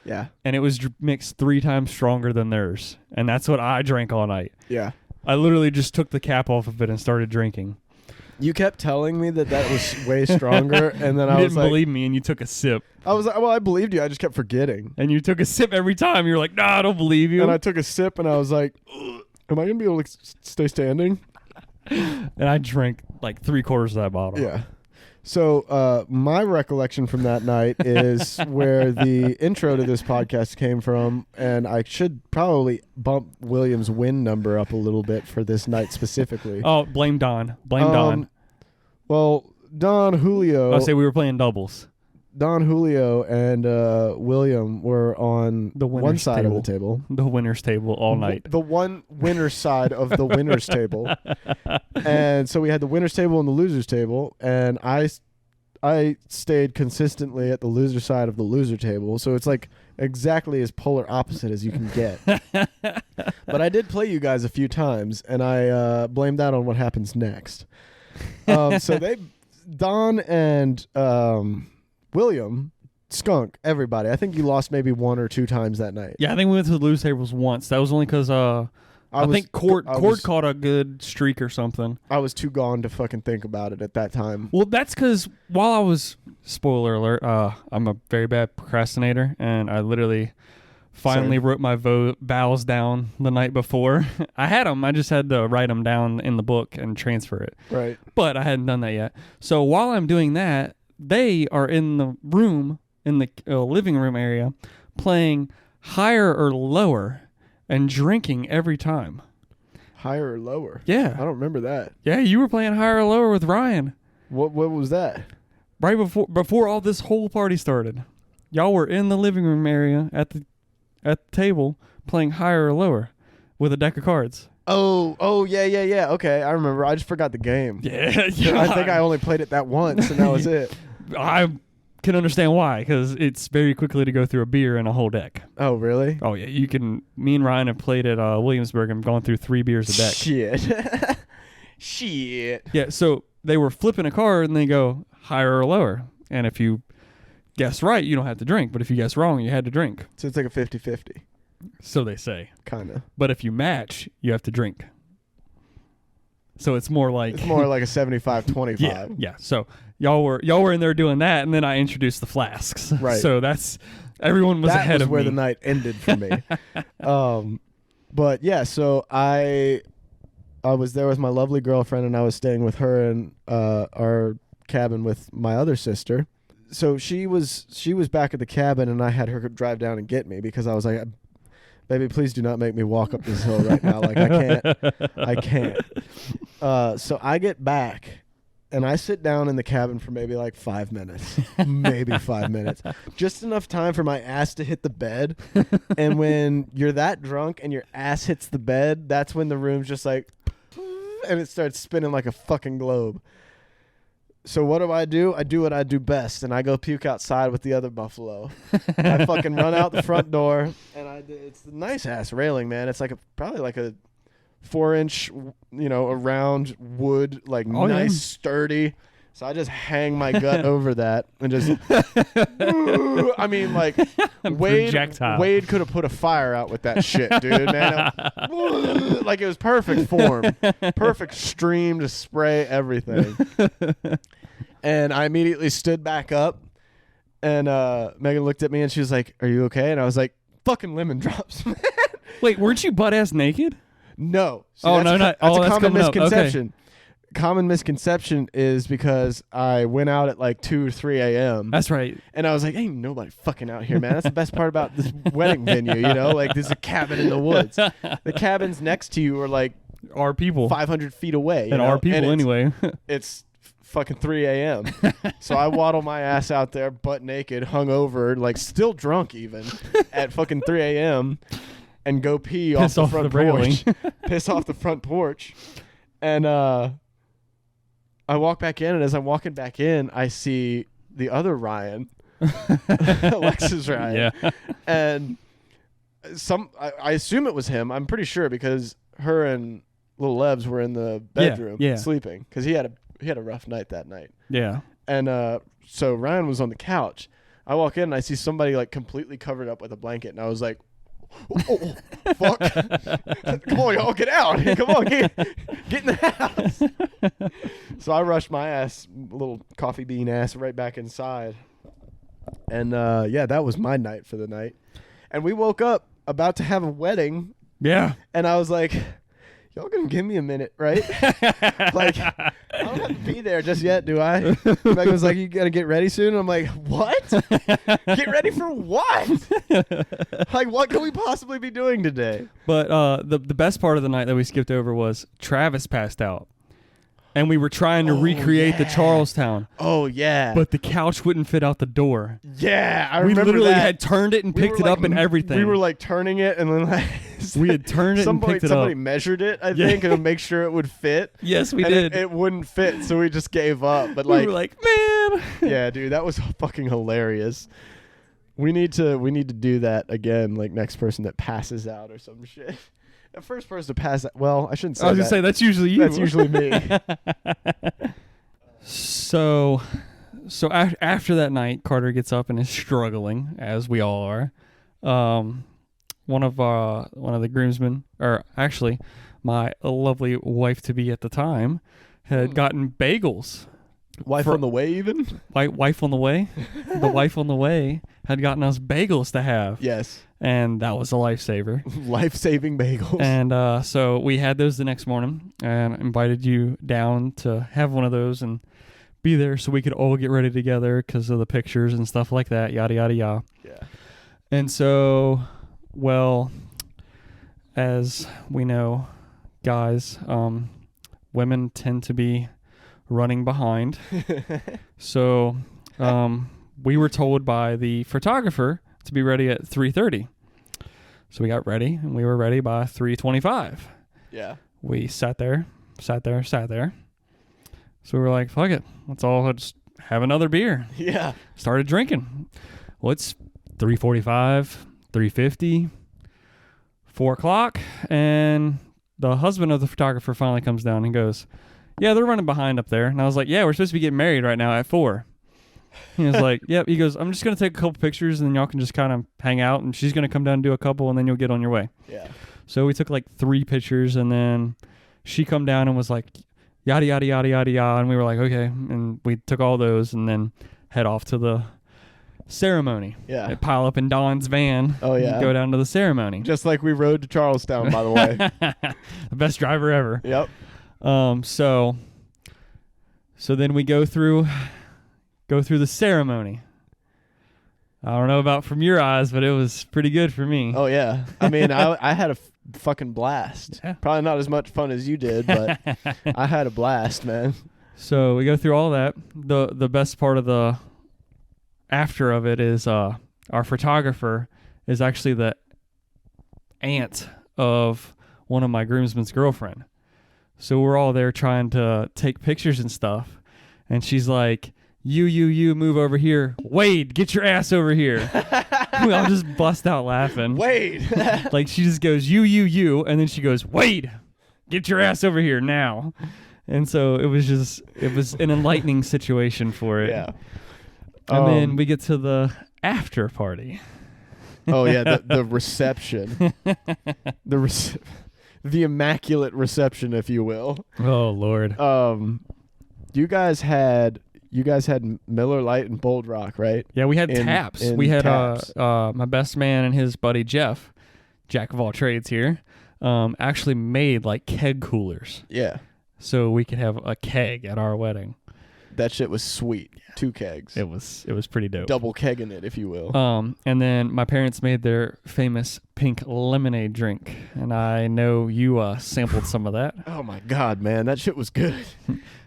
Yeah. And it was mixed 3 times stronger than theirs. And that's what I drank all night. Yeah. I literally just took the cap off of it and started drinking. You kept telling me that was way stronger, and then you I was didn't like... believe me, and you took a sip. I was like, well, I believed you. I just kept forgetting. And you took a sip every time. You're like, nah, I don't believe you. And I took a sip, and I was like, am I going to be able to stay standing? And I drank like 3/4 of that bottle. Yeah. So my recollection from that night is where the intro to this podcast came from, and I should probably bump William's win number up a little bit for this night specifically. Oh, blame Don. Don. Well, Don, Julio... I'll say we were playing doubles. Don, Julio, and William were on the one side table. of the table. The winner's table all night. The one winner's side of the winner's table. And so we had the winner's table and the loser's table, and I stayed consistently at the loser side of the loser table. So it's like exactly as polar opposite as you can get. But I did play you guys a few times, and I blamed that on what happens next. So Don and William skunk everybody. I think you lost maybe 1 or 2 times that night. Yeah, I think we went to the loser tables once. That was only because I think Cord caught a good streak or something. I was too gone to fucking think about it at that time. Well, that's because while I was, spoiler alert, I'm a very bad procrastinator, and I literally finally wrote my vows down the night before. I had them. I just had to write them down in the book and transfer it. Right. But I hadn't done that yet. So while I'm doing that, they are in the room, in the living room area, playing higher or lower and drinking every time. Higher or lower? Yeah. I don't remember that. Yeah, you were playing higher or lower with Ryan. What was that? Right before all this whole party started. Y'all were in the living room area at the table playing higher or lower with a deck of cards. Oh, yeah. Okay, I remember. I just forgot the game. Yeah. I think I only played it that once, and that was it. I can understand why, because it's very quickly to go through a beer and a whole deck. Oh, really? Oh, yeah. Me and Ryan have played at Williamsburg and gone through 3 beers a deck. Shit. Yeah, so they were flipping a card, and they go higher or lower. And if you guess right, you don't have to drink. But if you guess wrong, you had to drink. So it's like a 50-50. So they say. Kind of. But if you match, you have to drink. So it's more like... It's more like a 75-25. Yeah. So y'all were in there doing that, and then I introduced the flasks. Right. So everyone was ahead of me. That was where the night ended for me. But yeah, so I was there with my lovely girlfriend, and I was staying with her in our cabin with my other sister. So she was back at the cabin, and I had her drive down and get me because I was like, Baby, please do not make me walk up this hill right now. Like, I can't. So I get back, and I sit down in the cabin for maybe like 5 minutes. Maybe 5 minutes. Just enough time for my ass to hit the bed. And when you're that drunk and your ass hits the bed, that's when the room's just like, and it starts spinning like a fucking globe. So what do? I do what I do best, and I go puke outside with the other buffalo. I fucking run out the front door, and it's a nice ass railing, man. It's like probably like a 4-inch, around wood, like nice, sturdy. So I just hang my gut over that and just, I mean, like Wade could have put a fire out with that shit, dude, man. Like it was perfect form, perfect stream to spray everything. And I immediately stood back up, and Megan looked at me and she was like, "Are you okay?" And I was like, "Fucking lemon drops, man." Wait, weren't you butt ass naked? No. No, not. That's a common coming misconception. Up. Okay. Common misconception is because I went out at like 2 or 3 a.m. That's right. And I was like, ain't nobody fucking out here, man. That's the best part about this wedding venue, like there's a cabin in the woods. The cabins next to you are like our people 500 feet away. And our people anyway. It's fucking 3 a.m. So I waddle my ass out there butt naked, hungover, like still drunk even at fucking 3 a.m. and go pee off the front porch. Piss off the front porch. And I walk back in, and as I'm walking back in, I see the other Ryan, Alexis Ryan. Yeah. And I assume it was him. I'm pretty sure because her and little Lebs were in the bedroom sleeping because he had a rough night that night. Yeah. And so Ryan was on the couch. I walk in, and I see somebody like completely covered up with a blanket, and I was like, oh, fuck. Come on, y'all, get out. Come on, get in the house. So I rushed my ass, little coffee bean ass, right back inside. And that was my night for the night. And we woke up about to have a wedding. Yeah. And I was like, y'all gonna give me a minute, right? Like, I don't have to be there just yet, do I? Megan was like, you gotta get ready soon? And I'm like, what? Get ready for what? Like, what could we possibly be doing today? But the best part of the night that we skipped over was Travis passed out. And we were trying to recreate the Charlestown. Oh, yeah. But the couch wouldn't fit out the door. Yeah, I remember We literally that. had turned it and picked it up and everything. We were like turning it and then like... we had turned it and picked it up. Somebody measured it, I think, and make sure it would fit. Yes, we did. It wouldn't fit, so we just gave up. But we were like, man. Yeah, dude, that was fucking hilarious. We need to do that again, like next person that passes out or some shit. The first person to pass out, well, I shouldn't say that. I was going to say, that's usually you. That's usually me. So after that night, Carter gets up and is struggling, as we all are. One of the groomsmen, or actually, my lovely wife to be at the time, had gotten bagels. Wife on the way, even? Wife on the way. The wife on the way had gotten us bagels to have. Yes. And that was a lifesaver. Life-saving bagels. And so we had those the next morning and invited you down to have one of those and be there so we could all get ready together because of the pictures and stuff like that, yada, yada, yada. Yeah. And so, well, as we know, guys, women tend to be running behind. So we were told by the photographer to be ready at 3:30. So we got ready, and we were ready by 3:25. Yeah. We sat there. So we were like, fuck it. Let's all just have another beer. Yeah. Started drinking. Well, it's 3:45, 3:50, 4 o'clock, and the husband of the photographer finally comes down and goes, yeah, they're running behind up there. And I was like, yeah, we're supposed to be getting married right now at 4. He was like, yep. He goes, I'm just going to take a couple pictures and then y'all can just kind of hang out and she's going to come down and do a couple and then you'll get on your way. Yeah. So we took like 3 pictures and then she come down and was like, yada, yada, yada, yada, yada. And we were like, okay. And we took all those and then head off to the ceremony. Yeah. I'd pile up in Don's van. Oh, yeah. And go down to the ceremony. Just like we rode to Charlestown, by the way. The best driver ever. Yep. So then we go through the ceremony. I don't know about from your eyes, but it was pretty good for me. Oh yeah. I mean, I had a fucking blast. Yeah. Probably not as much fun as you did, but I had a blast, man. So we go through all that. The best part of the after of it is our photographer is actually the aunt of one of my groomsmen's girlfriend. So we're all there trying to take pictures and stuff. And she's like, you, move over here. Wade, get your ass over here. We all just bust out laughing. Wade. Like she just goes, you. And then she goes, Wade, get your ass over here now. And so it was an enlightening situation for it. Yeah. And then we get to the after party. Oh yeah, the reception. The immaculate reception, if you will. Oh Lord. You guys had Miller Lite and Bold Rock, right? Yeah, we had In- taps. in We had taps. my best man and his buddy Jeff, jack of all trades here, actually made like keg coolers Yeah. so we could have a keg at our wedding. That shit was sweet. 2 kegs. It was pretty dope. Double kegging it, if you will. And then my parents made their famous pink lemonade drink, and I know you sampled some of that. Oh my god, man, that shit was good.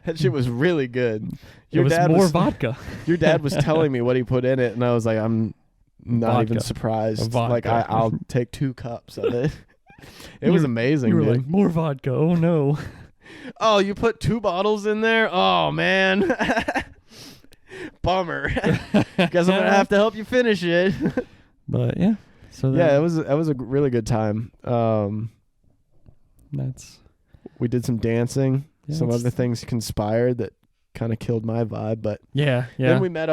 That shit was really good. It was more vodka. Your dad was telling me what he put in it, and I was like, I'm not even Vodka. surprised. Vodka. Like I'll take 2 cups of it. It was amazing, You were dude. like, more vodka. Oh no. Oh, you put 2 bottles in there? Oh man. Bummer. Guess I'm gonna have to help you finish it. But yeah. So Yeah, that was a really good time. that's We did some dancing. Yeah, Some it's- other things conspired that kind of killed my vibe, but yeah. then we met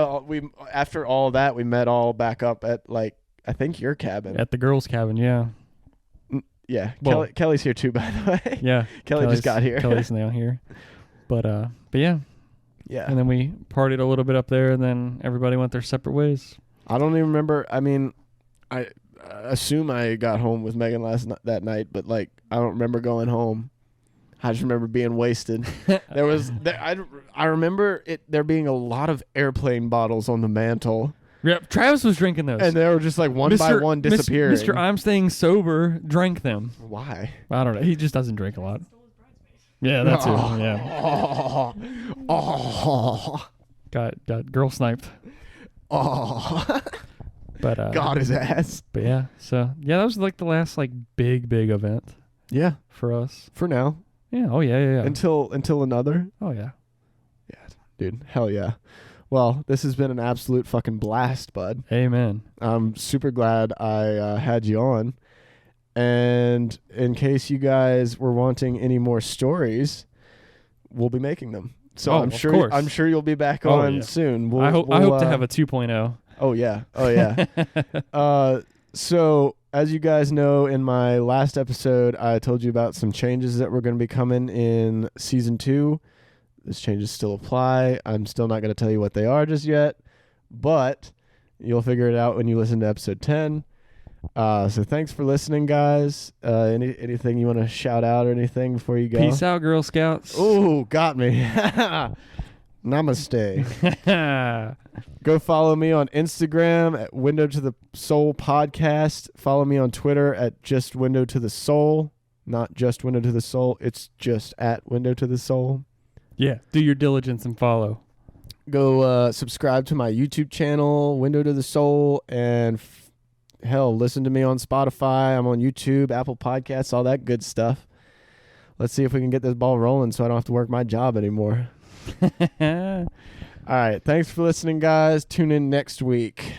after all that we met all back up at like I think your cabin. At the girls' cabin, yeah. Yeah, Well- Kelly's here too, by the way. Yeah. Kelly just got here. Kelly's now here. But yeah. Yeah, And then we partied a little bit up there, and then everybody went their separate ways. I don't even remember. I mean, I assume I got home with Megan that night, but like I don't remember going home. I just remember being wasted. I remember there being a lot of airplane bottles on the mantle, Yep. Travis was drinking those. and they were just like one by one disappearing. Mr. I'm staying sober drank them. Why? I don't know. He just doesn't drink a lot. Yeah, that's it. Yeah. Oh, Got girl sniped. oh, But got his ass. But yeah. So yeah, that was like the last like big event Yeah, for us. for now. Yeah. Oh yeah. Until another. Oh yeah. Dude, hell yeah. Well, this has been an absolute fucking blast, bud. Amen. I'm super glad I had you on. And in case you guys were wanting any more stories, we'll be making them. So Oh, I'm of sure course. I'm sure you'll be back Oh, on yeah. soon. I hope to have a 2.0. Oh yeah. Oh yeah. So as you guys know, in my last episode, I told you about some changes that were going to be coming in season 2. Those changes still apply. I'm still not going to tell you what they are just yet, but you'll figure it out when you listen to episode 10. So thanks for listening, guys. Anything you want to shout out or anything before you go? Peace out, Girl Scouts. Ooh, got me. Namaste. Go follow me on Instagram at Window to the Soul Podcast. Follow me on Twitter at Just Window to the Soul. Not Just Window to the Soul. It's just at Window to the Soul. Yeah. Do your diligence and follow. Go subscribe to my YouTube channel, Window to the Soul, and hell, listen to me on Spotify. I'm on YouTube, Apple Podcasts, all that good stuff. Let's see if we can get this ball rolling so I don't have to work my job anymore. All right. Thanks for listening, guys. Tune in next week.